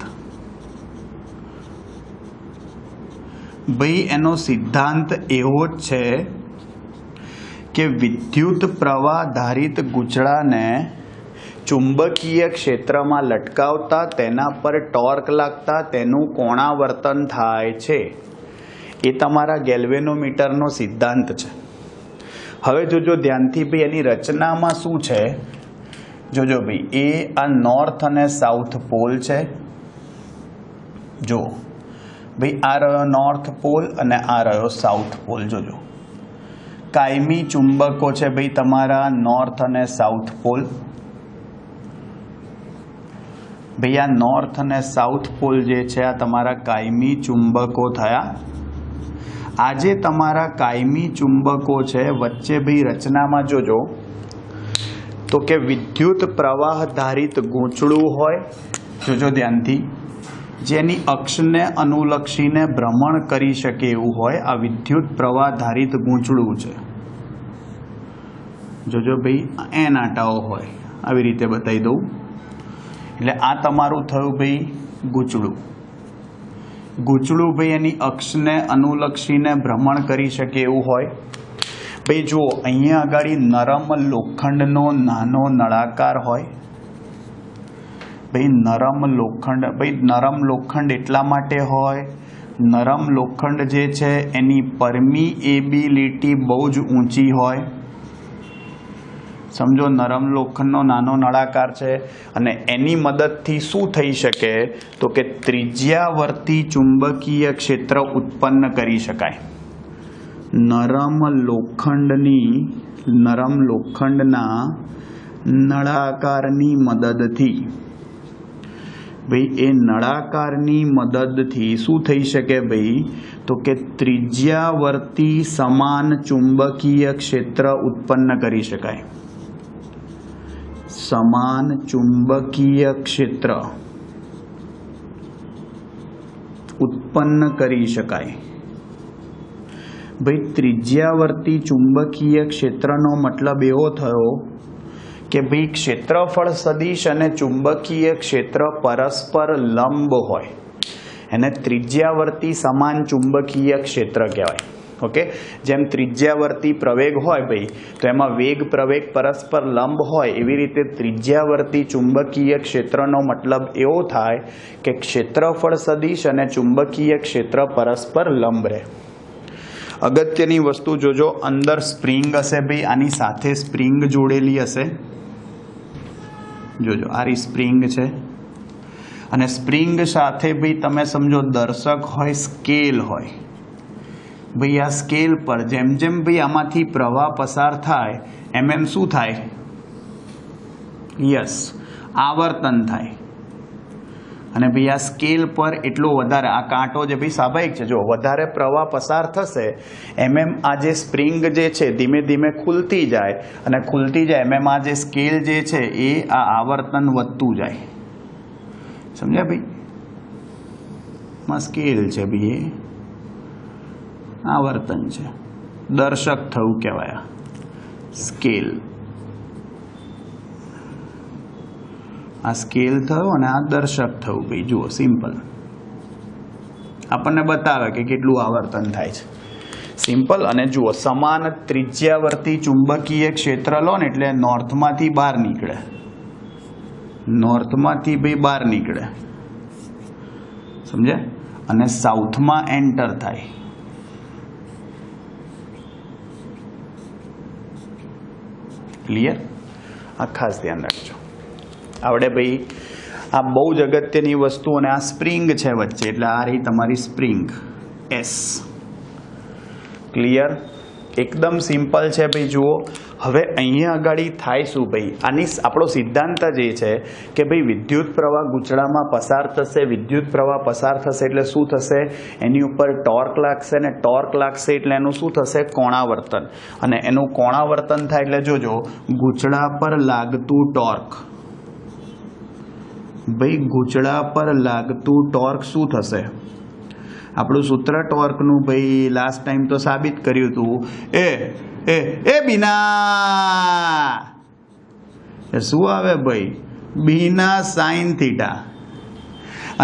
Speaker 1: ભાઈ એનો સિદ્ધાંત એવો જ છે કે વિદ્યુત પ્રવાહ ધારિત ગૂંચળાને ચુંબકીય ક્ષેત્રમાં લટકાવતા તેના પર ટોર્ક લાગતા તેનું કોણાવર્તન થાય છે. એ તમારા ગેલ્વેનોમીટરનો સિદ્ધાંત છે. હવે જોજો ધ્યાનથી ભાઈ એની રચનામાં શું છે. જોજો ભાઈ, એ આ નોર્થ અને સાઉથ પોલ છે. જો ભાઈ આ રહ્યો નોર્થ પોલ અને આ રહ્યો સાઉથ પોલ. જોજો કાયમી ચુંબકો છે ભાઈ તમારા નોર્થ અને સાઉથ પોલ. ભાઈ આ નોર્થ અને સાઉથ પોલ જે છે આ તમારા કાયમી ચુંબકો થયા. આ જે તમારા કાયમી ચુંબકો છે વચ્ચે ભાઈ રચનામાં જોજો તો કે વિદ્યુત પ્રવાહ ધારિત ગૂંચળું હોય. જોજો ધ્યાનથી, જેની અક્ષને અનુલક્ષીને ભ્રમણ કરી શકે એવું હોય, આ વિદ્યુત પ્રવાહ ધારિત ગૂંચળું છે. જોજો ભાઈ એન આંટાઓ હોય, આવી રીતે બતાવી દઉં. એટલે આ તમારું થયું ભાઈ ગૂંચળું. ગૂંચળું ભાઈ એની અક્ષને અનુલક્ષીને ભ્રમણ કરી શકે એવું હોય. ભાઈ જુઓ અહીંયા આગળ નરમ લોખંડનો નાનો નળાકાર હોય. ભાઈ નરમ લોખંડ એટલા માટે હોય, નરમ લોખંડ જે છે એની પરમિએબિલિટી બહુ જ ઊંચી હોય. સમજો નરમ લોખંડનો નાનો નળાકાર છે અને એની મદદથી શું થઈ શકે તો કે ત્રિજ્યાવર્તી ચુંબકીય ક્ષેત્ર ઉત્પન્ન કરી શકાય. નરમ લોખંડના નળાકારની મદદથી. ભાઈ એ નળાકારની મદદથી શું થઈ શકે ભાઈ તો કે ત્રિજ્યાવર્તી સમાન ચુંબકીય ક્ષેત્ર ઉત્પન્ન કરી શકાય. સમાન ચુંબકીય ક્ષેત્ર ઉત્પન્ન કરી શકાય. ભાઈ ત્રિજ્યાવર્તી ચુંબકીય ક્ષેત્રનો મતલબ એવો થયો કે ભાઈ ક્ષેત્રફળ સદિશ અને ચુંબકીય ક્ષેત્ર પરસ્પર લંબ હોય એને ત્રિજ્યાવર્તી સમાન ચુંબકીય ક્ષેત્ર કહેવાય. ઓકે, જેમ ત્રિજ્યાવર્તી પ્રવેગ હોય ભાઈ તો એમાં વેગ પ્રવેગ પરસ્પર લંબ હોય, એવી રીતે ત્રિજ્યાવર્તી ચુંબકીય ક્ષેત્રનો મતલબ એવો થાય કે ક્ષેત્રફળ સદિશ અને ચુંબકીય ક્ષેત્ર પરસ્પર લંબ રહે. અગત્યની વસ્તુ જોજો, અંદર સ્પ્રિંગ હશે ભાઈ, આની સાથે સ્પ્રિંગ જોડેલી હશે. જોજો આ રી સ્પ્રિંગ છે અને સ્પ્રિંગ સાથે ભાઈ તમે સમજો દર્શક હોય, સ્કેલ હોય. ભાઈ આ સ્કેલ પર જેમ જેમ ભાઈ આમાંથી પ્રવાહ પસાર થાય એમ શું થાય? યસ, આવર્તન થાય. અને ભાઈ આ સ્કેલ પર એટલો વધારે, આ કાંટો જે ભાઈ સ્વાભાવિક છે, જો વધારે પ્રવાહ પસાર થશે એમ આ જે સ્પ્રિંગ જે છે ધીમે ધીમે ખુલતી જાય અને ખુલતી જાય એમ આ જે સ્કેલ જે છે એ આ આવર્તન વધતું જાય. સમજ્યા ભાઈ? માં સ્કેલ છે ભાઈ, એ આવર્તન છે, દર્શક થવું કહેવાય. સ્કેલ, આ સ્કેલ થયો અને આ દર્શક થયું ભાઈ. જુઓ સિમ્પલ, આપણને બતાવે કે કેટલું આવર્તન થાય છે. સિમ્પલ. અને જુઓ સમાન ત્રિજ્યાવર્તી ચુંબકીય ક્ષેત્ર લો ને એટલે નોર્થમાંથી બહાર નીકળે, નોર્થમાંથી ભાઈ બહાર નીકળે, સમજે, અને સાઉથમાં એન્ટર થાય. ક્લિયર? આ ખાસ ધ્યાન રાખજો. આવડે ભાઈ, આ બહુ જ અગત્યની વસ્તુ. અને આ સ્પ્રિંગ છે વચ્ચે એટલે આ રહી તમારી સ્પ્રિંગ એસ. ક્લિયર? એકદમ સિમ્પલ છે ભાઈ. જુઓ હવે અહીંયા આગળ થાય શું ભાઈ, આની આપણો સિદ્ધાંત જ એ છે કે ભાઈ વિદ્યુત પ્રવાહ ગૂંચળામાં પસાર થશે, વિદ્યુત પ્રવાહ પસાર થશે એટલે શું થશે? એની ઉપર ટોર્ક લાગશે ને ટોર્ક લાગશે એટલે એનું શું થશે? કોણાવર્તન. અને એનું કોણાવર્તન થાય એટલે જોજો ગૂંચળા પર લાગતું ટોર્ક, ભાઈ ગૂંચળા પર લાગતું ટોર્ક શું થશે? આપણું સૂત્ર ટોર્કનું ભાઈ લાસ્ટ ટાઈમ તો સાબિત કર્યું હતું. એ બીના શું આવે ભાઈ? બીના સાઇન થીટા.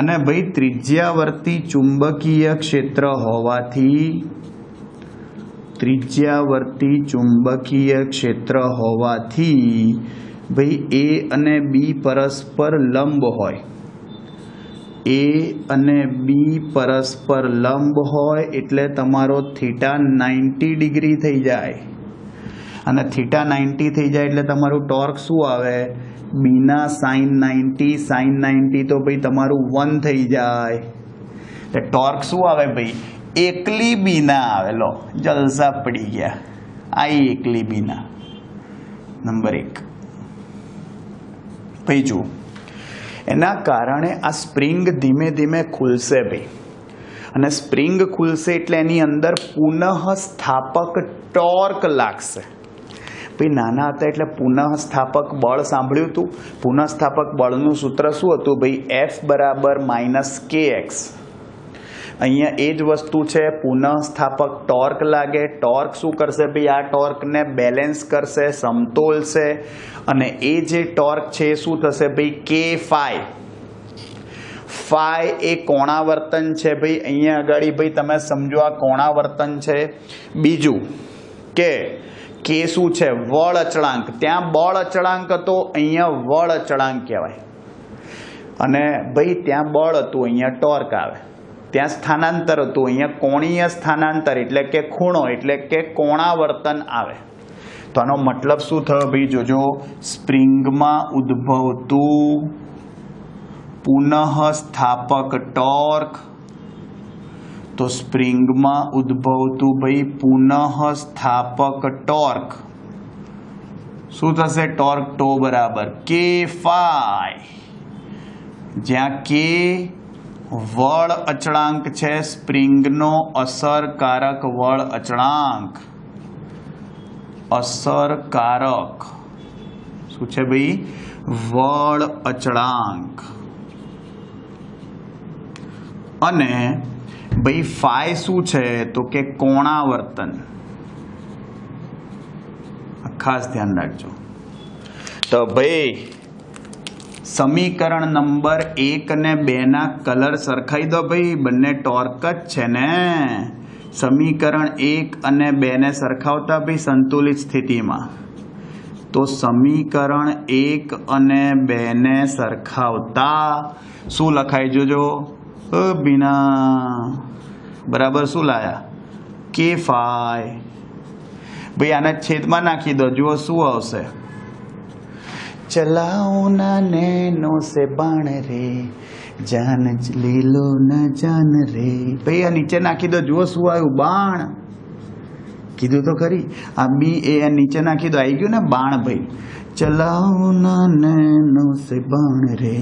Speaker 1: અને ભાઈ ત્રિજ્યાવર્તી ચુંબકીય ક્ષેત્ર હોવાથી, ત્રિજ્યાવર્તી ચુંબકીય ક્ષેત્ર હોવાથી ભાઈ એ અને બી પરસ્પર લંબ હોય. એ અને બી પરસ્પર લંબ હોય એટલે તમારો થીટા 90 ડિગ્રી થઈ જાય. અને થીટા 90 થઈ જાય એટલે તમારું ટોર્ક શું આવે? બીના સાઇન 90. સાઇન 90 તો ભાઈ તમારું 1 થઈ જાય. એટલે ટોર્ક શું આવે ભાઈ? એકલી બીના આવે. લો જલસા પડી ગયા. આઈ એકલી બીના નંબર 1. ભાઈ જુઓ, એના કારણે આ સ્પ્રિંગ ધીમે ધીમે ખુલશે ભાઈ. અને સ્પ્રિંગ ખુલશે એટલે એની અંદર પુનઃ સ્થાપક ટોર્ક લાગશે. ભાઈ નાના હતા એટલે પુનઃ સ્થાપક બળ સાંભળ્યું હતું. પુનઃ સ્થાપક બળનું સૂત્ર શું હતું ભાઈ? F બરાબર -kx. અહીંયા એ જ વસ્તુ છે. પુનઃ સ્થાપક ટોર્ક લાગે. ટોર્ક શું કરશે ભાઈ? આ ટોર્કને બેલેન્સ કરશે, સમતોલશે. અને એ જે ટોર્ક છે એ શું થશે ભાઈ? K phi. phi એ કોણાવર્તન છે ભાઈ. અહીંયા આગળ ભાઈ તમે સમજો આ કોણાવર્તન છે. બીજું કે K શું છે? બળ અચળાંક. ત્યાં બળ અચળાંક હતો, અહીંયા બળ અચળાંક કહેવાય. અને ભાઈ ત્યાં બળ હતું, અહીંયા ટોર્ક આવે. ત્યાં સ્થાનાંતર હતું, અહીંયા કોણીય સ્થાનાંતર એટલે કે ખૂણો એટલે કે કોણાવર્તન આવે. તો આનો મતલબ શું થયો ભાઈ? જોજો, સ્પ્રિંગમાં ઉદ્ભવતું પુનઃ સ્થાપક ટોર્ક, તો સ્પ્રિંગમાં ઉદ્ભવતું ભાઈ પુનઃ સ્થાપક ટોર્ક શું થશે? ટોર્ક ટો બરાબર K phi. જ્યાં K વળ અચળાંક છે, સ્પ્રિંગનો અસરકારક વળ અચળાંક. અસરકારક શું છે ભાઈ? વળ અચળાંક અને ભાઈ ફાઈ શું છે તો કે કોણાવર્તન. ખાસ ધ્યાન રાખજો. તો ભાઈ સમીકરણ નંબર 1 અને 2 ના કલર સરખાઈ દો ભાઈ, બંને ટોર્ક જ છે ને. સમીકરણ 1 અને 2 ને સરખાવતા ભાઈ સંતુલિત સ્થિતિમાં, તો સમીકરણ 1 અને 2 ને સરખાવતા શું લખાય જોજો બીના, બરાબર શું લાયા કે ફાઈ. ભાઈ આને છેદમાં નાખી દો, જુઓ શું આવશે. ચલાઓ ના નैनो से बाण रे जान ले लो न जान रे. ભાઈ આ નીચે નાખી દો, જુઓ શું આવ્યું બાણ. કીધું તો ખરી, આ બી એ નીચે નાખી દો, આવી ગયું ને બાણ. ભાઈ ચલાઓ ના નैनो से बाण रे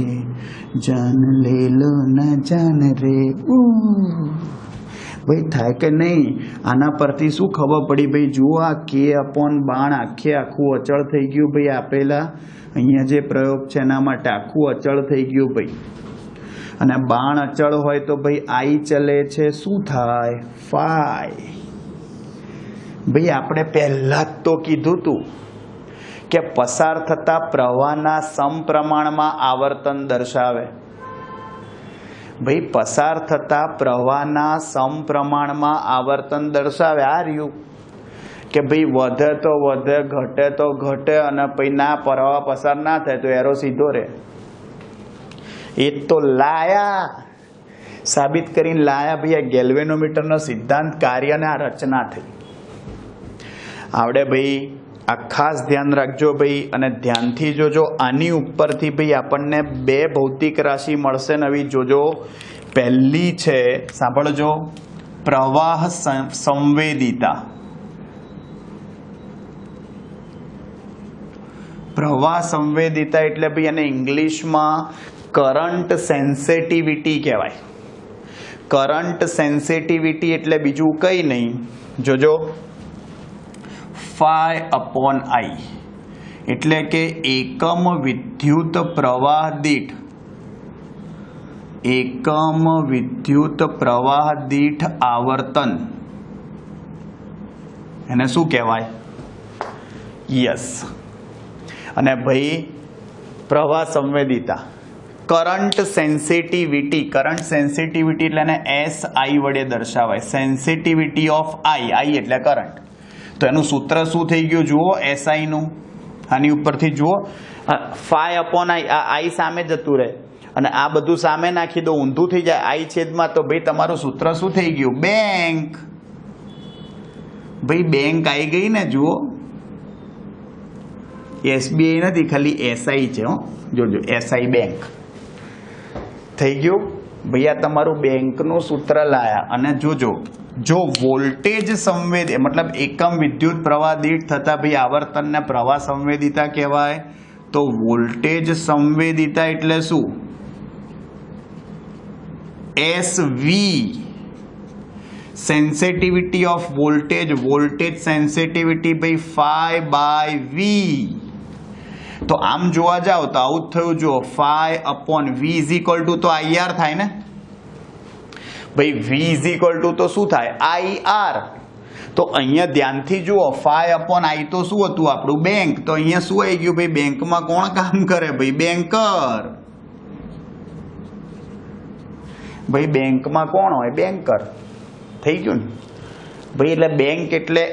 Speaker 1: जान ले लो न जान रे. ભાઈ થાય કે નહીં? આના પરથી શું ખબર પડી ભાઈ? જુઓ આ કે અપોન બાણ આખું અચળ થઈ ગયું ભાઈ. આપેલા અહીંયા જે પ્રયોગ છે એના માટે આખું અચળ થઈ ગયું ભાઈ. અને બાણ અચળ હોય તો ભાઈ આઈ ચલે છે, શું થાય? ફાઈ. ભાઈ આપણે પહેલા જ તો કીધું તું કે પસાર થતા પ્રવાહના સમપ્રમાણમાં આવર્તન દર્શાવે. ભાઈ પસાર થતા પ્રવાહના સમપ્રમાણમાં આવર્તન દર્શાવે. આ રહ્યું કે ભાઈ વધે તો વધે, ઘટે તો ઘટે, અને પછી ના પ્રવાહ પસાર ના થાય તો એરો સીધો રહે. એ તો લાયા, સાબિત કરીને લાયા ભાઈ. આ ગેલ્વેનોમીટરનો સિદ્ધાંત કાર્ય અને આ રચના થઈ. આવડે ભાઈ? આ ખાસ ધ્યાન રાખજો ભાઈ, અને ધ્યાનથી જોજો. આની ઉપરથી ભાઈ આપણને 2 ભૌતિક રાશિ મળશે નવી, જોજો. પહેલી છે, સાંભળજો, પ્રવાહ સંવેદિતા. પ્રવાહ સંવેદિતા એટલે ભાઈ એને ઇંગ્લિશમાં કરંટ સેન્સિટિવિટી કહેવાય. કરંટ સેન્સિટિવિટી એટલે બીજું કંઈ નહીં, જોજો, ફાઈ અપોન આઈ. એટલે કે એકમ વિદ્યુત પ્રવાહ દીઠ, એકમ વિદ્યુત પ્રવાહ દીઠ આવર્તન, એને શું કહેવાય? યસ. અને ભાઈ પ્રવાહ સંવેદિતા, કરંટ સેન્સિટિવિટી. કરંટ સેન્સિટિવિટી એટલે એને SI વડે દર્શાવાય. સેન્સિટિવિટી ઓફ આઈ, આઈ એટલે કરંટ. તો એનું સૂત્ર શું થઈ ગયું જુઓ, SI નું. આની ઉપરથી જુઓ, ફાઈ અપોન આઈ, આ આઈ સામે જતું રહે અને આ બધું સામે નાખી દો, ઊંધું થઈ જાય આઈ છેદમાં. તો ભાઈ તમારું સૂત્ર શું થઈ ગયું? બેંક. ભાઈ બેંક આવી ગઈ ને, જુઓ. SBI નથી, ખાલી SI છે. જોજો, SI બેંક થઈ ગયું ભાઈ. આ તમારું બેંકનું સૂત્ર લાયા. અને જોજો, જો વોલ્ટેજ સંવેદ મતલબ એકમ વિદ્યુત પ્રવાહ દીઠ થતા ભાઈ આવર્તનને પ્રવાહ સંવેદિતા કહેવાય. તો વોલ્ટેજ સંવેદિતા એટલે શું? SV, sensitivity of voltage. Voltage sensitivity ભાઈ ફાઈ બાય વી. તો આમ જોવા જાવ તો આવું જ થયું. જો phi upon V is equal to તો IR થાય ને ભાઈ. વી ઇઝ ઇક્વલ ટુ તો શું થાય? IR. તો અહીંયા ધ્યાનથી જુઓ, ફાઈ અપોન આઈ તો શું હતું આપણું? બેંક. તો અહીંયા શું આવી ગયું ભાઈ? બેંકમાં કોણ કામ કરે ભાઈ? બેંકર. ભાઈ બેંકમાં કોણ હોય? બેંકર. થઈ ગયું ને ભાઈ. એટલે બેંક એટલે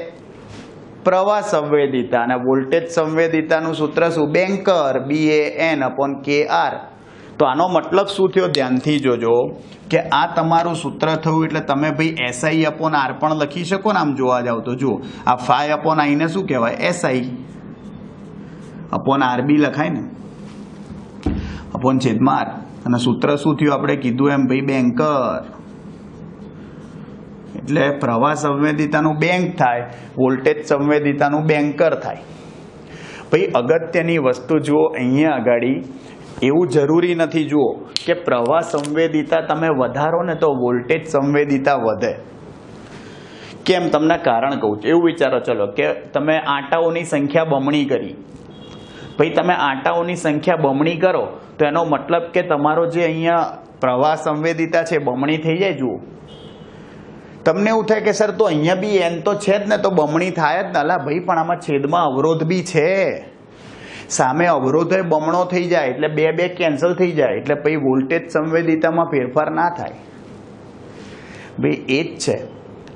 Speaker 1: પ્રવાહ સંવેદિતા, અને વોલ્ટેજ સંવેદિતાનું સૂત્ર શું? Banker, BAN/KR. તો આનો મતલબ શું થયો? ધ્યાનથી જોજો કે આ તમારું સૂત્ર થયું એટલે તમે ભાઈ SI અપોન R પણ લખી શકો ને. આમ જોવા જાવ તો જુઓ, આ ફાઈ અપોન આઈ ને શું કહેવાય? SI અપોન RB લખાય ને, અપોન છેદમાં R. અને સૂત્ર શું થયું? આપણે કીધું એમ ભાઈ બેંકર. એટલે પ્રવાહ સંવેદિતાનું બેંક થાય, વોલ્ટેજ સંવેદિતાનું બેંકર થાય. ભાઈ અગત્યની વસ્તુ જુઓ અહીંયા આગળ, એવું જરૂરી નથી જુઓ કે પ્રવાહ સંવેદિતા તમે વધારો ને તો વોલ્ટેજ સંવેદિતા વધે. કેમ? તમને કારણ કહું છું. એવું વિચારો ચલો કે તમે આંટાઓની સંખ્યા બમણી કરી ભાઈ તમે આંટાઓની સંખ્યા બમણી કરો તો એનો મતલબ કે તમારો જે અહીંયા પ્રવાહ સંવેદિતા છે બમણી થઈ જાય. જુઓ તમને એવું થાય કે સર તો અહીંયા બી n તો છે જ ને, તો બમણી થાય જ ને. અલા ભાઈ પણ આમાં છેદમાં અવરોધ બી છે, સામે અવરોધ બમણો થઈ જાય એટલે બે કેન્સલ થઈ જાય, એટલે પછી વોલ્ટેજ સંવેદિતામાં ફેરફાર ના થાય. ભાઈ એ જ છે.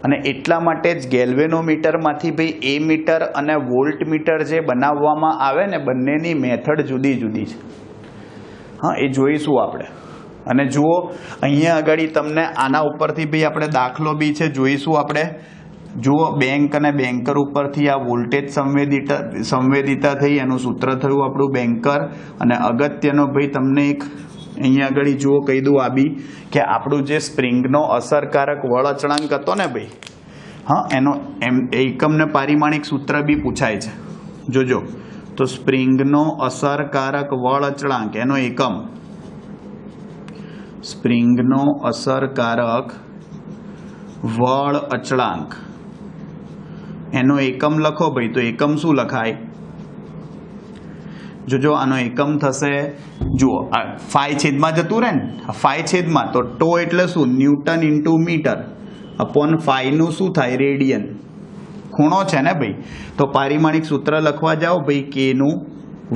Speaker 1: અને એટલા માટે જ ગેલ્વેનોમીટરમાંથી ભાઈ એ મીટર અને વોલ્ટ મીટર જે બનાવવામાં આવે ને, બંનેની મેથડ જુદી જુદી છે. હા, એ જોઈશું આપણે. અને જુઓ અહીંયા આગળ તમને આના ઉપરથી ભાઈ આપણે દાખલો બી છે, જોઈશું આપણે. જુઓ બેંક અને બેંકર ઉપરથી આ વોલ્ટેજ સંવેદિતા થઈ, એનું સૂત્ર થયું આપણું બેંકર. અને અગત્યનો ભાઈ તમને એક અહીંયા આગળ જુઓ કહી દઉં આ બી, કે આપણું જે સ્પ્રિંગનો અસરકારક વળ અચળાંક હતો ને ભાઈ, હા, એનો એકમ ને પારિમાણિક સૂત્ર બી પૂછાય છે. જોજો તો સ્પ્રિંગનો અસરકારક વળ અચળાંક એનો એકમ, સ્પ્રિંગનો અસરકારક વળ અચળાંક એનો એકમ લખો ભાઈ. તો એકમ શું લખાય? જોજો આનો એકમ થશે, જુઓ ફાઈ છેદમાં જતું રહે ને, ફાઈ છેદમાં તો ટો એટલે શું? ન્યૂટન ઇન્ટુ મીટર અપોન ફાઈનું શું થાય? રેડિયન. ખૂણો છે ને ભાઈ, તો પારિમાણિક સૂત્ર લખવા જાઓ ભાઈ. કેનું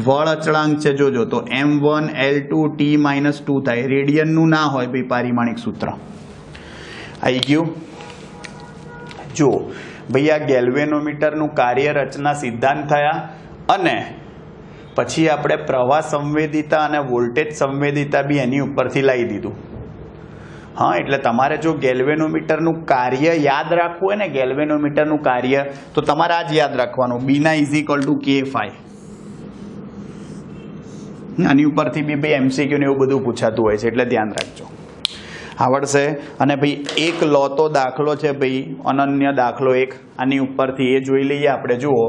Speaker 1: વળ અચળાંક છે જોજો, તો m1 L2 T-2 થાય. રેડિયનનું ના હોય ભાઈ પારિમાણિક સૂત્ર. આવી ગયું? જો ભાઈ આ ગેલ્વેનોમીટરનું કાર્ય રચના સિદ્ધાંત થયા, અને પછી આપણે પ્રવાહ સંવેદિતા અને વોલ્ટેજ સંવેદિતા બી એની ઉપરથી લાવી દીધું. હા, એટલે તમારે જો ગેલ્વેનોમીટરનું કાર્ય યાદ રાખવું હોય ને, ગેલ્વેનોમીટરનું કાર્ય, તો તમારે આ જ યાદ રાખવાનું, બીના = K∅. આની ઉપરથી બી ભાઈ MCQ ને એવું બધું પૂછાતું હોય છે, એટલે ધ્યાન રાખજો, આવડશે. અને ભાઈ એક લો તો દાખલો છે ભાઈ, અનન્ય દાખલો એક, આની ઉપરથી એ જોઈ લઈએ આપણે. જુઓ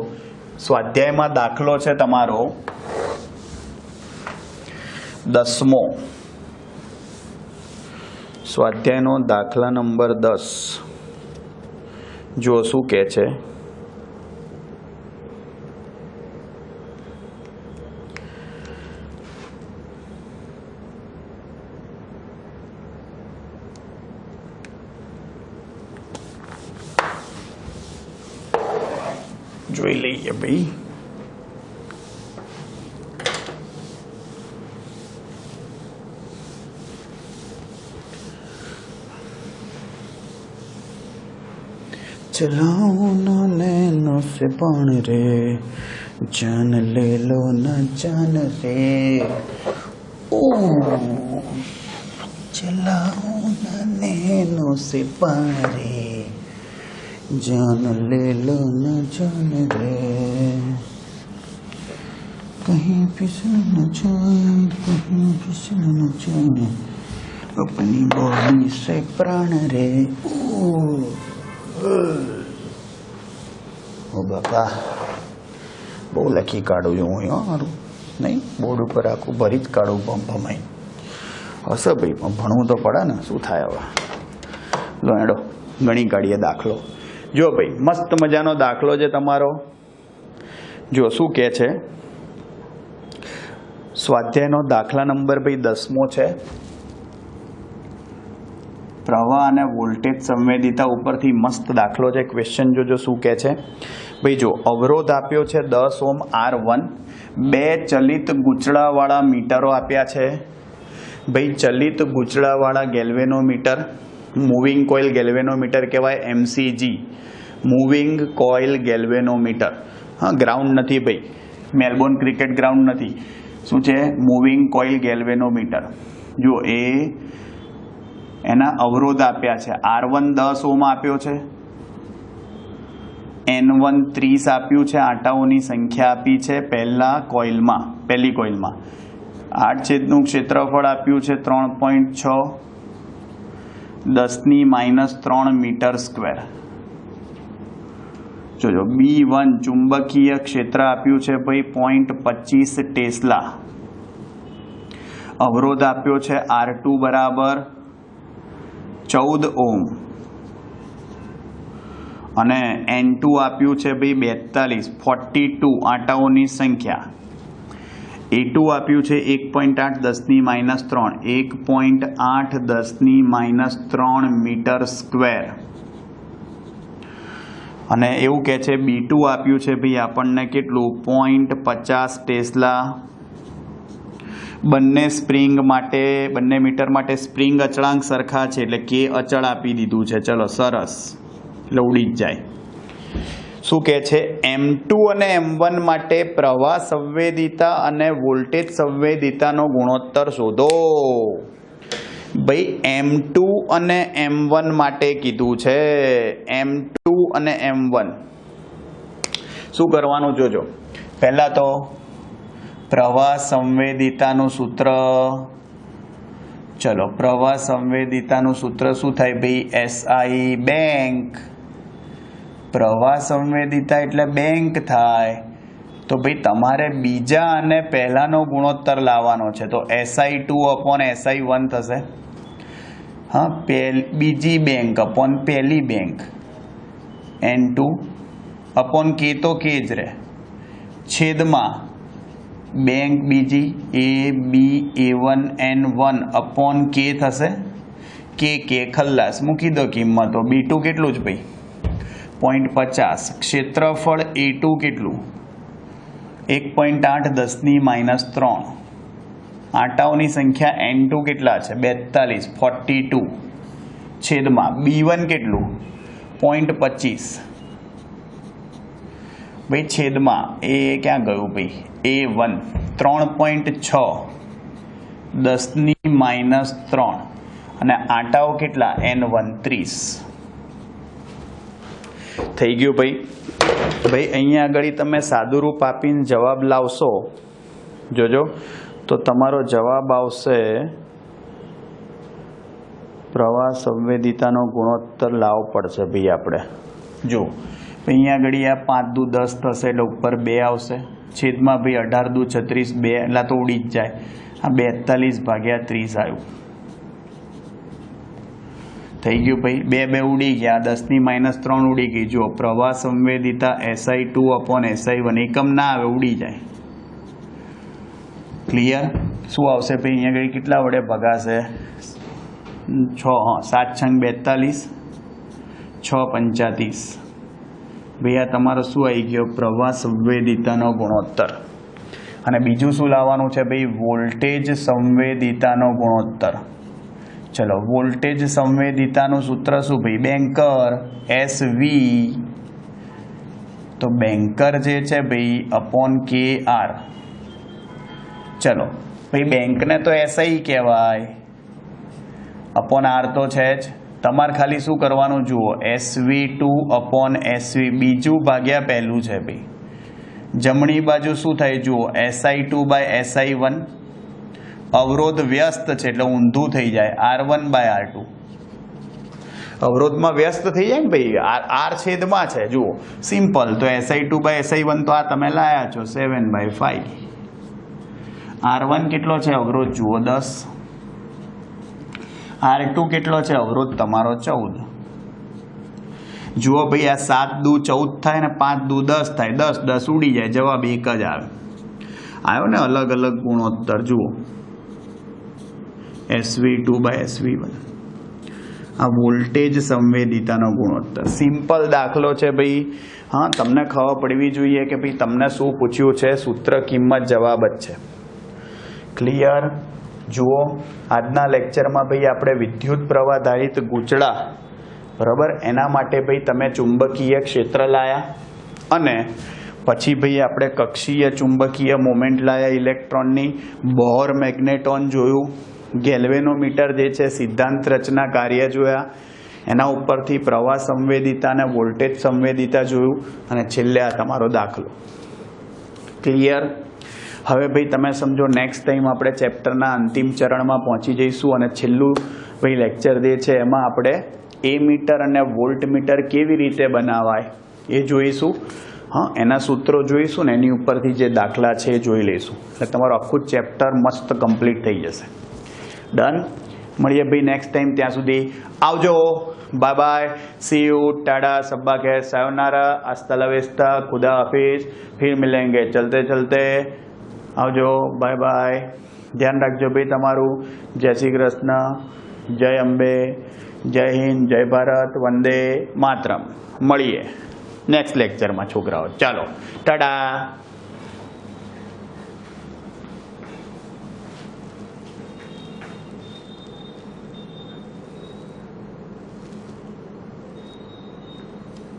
Speaker 1: સ્વાધ્યાયમાં દાખલો છે તમારો 10મો, સ્વાધ્યાયનો દાખલા નંબર 10. જુઓ શું કહે છે. જોઈ લઈએ ભાઈ. चलाओ ना नैनो से बाण रे, जान ले लो ना जान रे, ओ चलाओ ना नैनो से बाण रे, जान ले लो ना जान रे, कहीं फिसल न जाए, कहीं फिसल न जाए, अपनी बॉडी से प्राण रे. ઓ બાપા, બહુ લખી કાઢું હું મારું, નહીં બોર્ડ ઉપર આખું ભરી જ કાઢું ભમાઈ. હશે ભાઈ, પણ ભણવું તો પડે ને, શું થાય હવે. લો એડો ગણી કાઢીએ દાખલો. જો ભાઈ મસ્ત મજાનો દાખલો છે તમારો. જો શું કહે છે, સ્વાધ્યાયનો દાખલા નંબર ભાઈ 10મો છે. પ્રવાહ અને વોલ્ટેજ સંવેદિતા ઉપરથી મસ્ત દાખલો છે. ક્વેશ્ચન જોજો શું કહે છે ભાઈ. જો અવરોધ આપ્યો છે 10 ઓહ્મ R1, 2 ચલિત ગૂંચળાવાળા મીટરો આપ્યા છે ભાઈ. ચલિત ગૂંચળાવાળા ગેલ્વેનોમીટર, મૂવિંગ કોઇલ ગેલ્વેનોમીટર કહેવાય, MCG, મૂવિંગ કોઇલ ગેલ્વેનોમીટર. હા, ગ્રાઉન્ડ નથી ભાઈ, મેલબોર્ન ક્રિકેટ ગ્રાઉન્ડ નથી. શું છે? Moving coil galvanometer. જો એના અવરોધ આપ્યા છે. R1 10 ઓહ્મ આપ્યો છે, N1 30 આપ્યું છે, આંટાઓની સંખ્યા આપી છે પહેલી કોઇલમાં. 8 છેદનું ક્ષેત્રફળ આપ્યું છે 3.6, 10⁻³ મીટર સ્ક્વેર. જોજો B1 ચુંબકીય ક્ષેત્ર આપ્યું છે ભાઈ 0.25 ટેસ્લા. અવરોધ આપ્યો છે R2 બરાબર 14 ઓહ્મ, અને N2 આપ્યું છે ભાઈ 42 આંટાઓની સંખ્યા. A2 આપ્યું છે 1.8 10⁻³ 1.8 10⁻³ મીટર સ્ક્વેર અને એવું કહે છે B2 આપ્યું છે ભાઈ આપણને કેટલું 0.50 ટેસ્લા બંને સ્પ્રિંગ માટે બંને મીટર માટે સ્પ્રિંગ અચળાંક સરખા છે એટલે કે અચળ આપી દીધું છે ચલો સરસ એટલે ઉડી જ જાય શું કહે છે M2 અને M1 માટે પ્રવાહ સંવેદિતા અને વોલ્ટેજ સંવેદિતાનો ગુણોત્તર શોધો ભાઈ M2 અને M1 માટે કીધું છે M2 અને M1 શું કરવાનું જોજો પહેલા તો પ્રવાહ સંવેદિતાનું સૂત્ર ચલો પ્રવાહ સંવેદિતાનું સૂત્ર શું થાય ભાઈ SI બેંક પ્રવાહ સંવેદિતા એટલે બેંક થાય તો ભાઈ તમારે બીજા અને પહેલાનો ગુણોત્તર લાવવાનો છે તો SI2/SI1 થશે હા બીજી બેંક અપોન પહેલી બેંક N2 K તો K જ રહે છેદમાં બેંક બીજી A1 N1 K થશે K ખલ્લાસ મૂકી દો કિંમતો B2 કેટલું જ ભાઈ 0.50 ક્ષેત્રફળ A2 કેટલું 1.8 10⁻³ આંટાઓની સંખ્યા N2 કેટલા છે 42 42 છેદમાં B1 કેટલું 0.25 ભાઈ છેદમાં એ ક્યાં ગયું ભાઈ A1 3.6 10⁻³ અને આંટાઓ કેટલા N1 30 થઈ ગયું ભાઈ અહીંયા આગળ તમે સાદુરૂપ આપીને જવાબ લાવશો જોજો તો તમારો જવાબ આવશે પ્રવાહ સંવેદિતાનો ગુણોત્તર લાવવો પડશે ભાઈ આપણે જો અહીંયા આગળ આ 5 દુ 10 થશે એટલે ઉપર 2 આવશે છેદમાં ભાઈ 18 દુ 36 2 એટલે તો ઉડી જ જાય આ 42/30 આવ્યું થઈ ગયું ભાઈ 2 ઉડી ગયા 10⁻³ ઉડી ગઈ જો પ્રવાહ સંવેદિતા SI2/SI1 એકમ ના આવે ઉડી જાય ક્લિયર શું આવશે ભાઈ અહીંયા આગળ કેટલા વડે ભગાશે 7 છંગ 42 6 35 ભાઈ આ તમારો શું આવી ગયો પ્રવાહ સંવેદિતાનો ગુણોત્તર અને બીજું શું લાવવાનું છે ભાઈ વોલ્ટેજ સંવેદિતાનો ગુણોત્તર ચલો વોલ્ટેજ સંવેદિતાનું સૂત્ર શું ભાઈ બેંકર SV તો બેંકર જે છે ભાઈ /KR ચલો ભાઈ બેંકને તો SI કહેવાય /R તો છે જ તમારે ખાલી શું કરવાનું જુઓ SV2/SV બીજું ભાગ્યા પહેલું છે ભાઈ જમણી બાજુ શું થાય જુઓ SI2/SI1 અવરોધ વ્યસ્ત છે એટલે ઊંધું થઈ જાય R1/R2 અવરોધમાં વ્યસ્ત થઈ જાય ને ભાઈ R છેદમાં છે જુઓ સિમ્પલ તો SI2/SI1 તો આ તમે લાયા છો 7/5 R1 કેટલો છે અવરોધ જુઓ 10 R2 કેટલો છે અવરોધ તમારો 14 જુઓ ભાઈ આ 7 દુ 14 થાય ને 5 દુ 10 થાય 10 ઉડી જાય જવાબ એક જ આવે આવ્યો ને અલગ અલગ ગુણોત્તર જુઓ SV2/SV1 આ વોલ્ટેજ સંવેદિતાનો ગુણોત્તર સિમ્પલ દાખલો છે ભાઈ હા તમને ખબર પડવી જોઈએ કે ભાઈ તમને શું પૂછ્યું છે સૂત્ર કિંમત જવાબ જ છે ક્લિયર જુઓ આજના લેક્ચરમાં ભાઈ આપણે વિદ્યુત પ્રવાહ ધારિત ગૂંચળા બરાબર એના માટે ભાઈ તમે ચુંબકીય ક્ષેત્ર લાયા અને પછી ભાઈ આપણે કક્ષીય ચુંબકીય મોમેન્ટ લાયા ઇલેક્ટ્રોનની બોર મેગ્નેટોન જોયું ગેલ્વેનોમીટર જે છે સિદ્ધાંત રચના કાર્ય જોયા એના ઉપરથી પ્રવાહ સંવેદિતા અને વોલ્ટેજ સંવેદિતા જોયું અને છેલ્લે આ તમારો દાખલો ક્લિયર હવે ભાઈ તમે સમજો નેક્સ્ટ ટાઈમ આપણે ચેપ્ટરના અંતિમ ચરણમાં પહોંચી જઈશું અને છેલ્લું ભાઈ લેક્ચર જે છે એમાં આપણે મીટર અને વોલ્ટ મીટર કેવી રીતે બનાવાય એ જોઈશું હા એના સૂત્રો જોઈશું ને એની ઉપરથી જે દાખલા છે એ જોઈ લઈશું એટલે તમારું આખું ચેપ્ટર મસ્ત કમ્પ્લીટ થઈ જશે ડન મળીએ ભાઈ નેક્સ્ટ ટાઈમ ત્યાં સુધી આવજો bye bye see you tata सब्बा खैर सायोनारा हस्ता ला विस्ता खुदा हाफिज फिर मिलेंगे चलते चलते આવજો, બાય બાય. ધ્યાન રાખજો ભાઈ તમારું. જય શ્રી કૃષ્ણ, જય અંબે, જય હિન્દ, જય ભારત, વંદે માતરમ. મળીએ નેક્સ્ટ લેક્ચરમાં છોકરાઓ. ચાલો, ટાટા.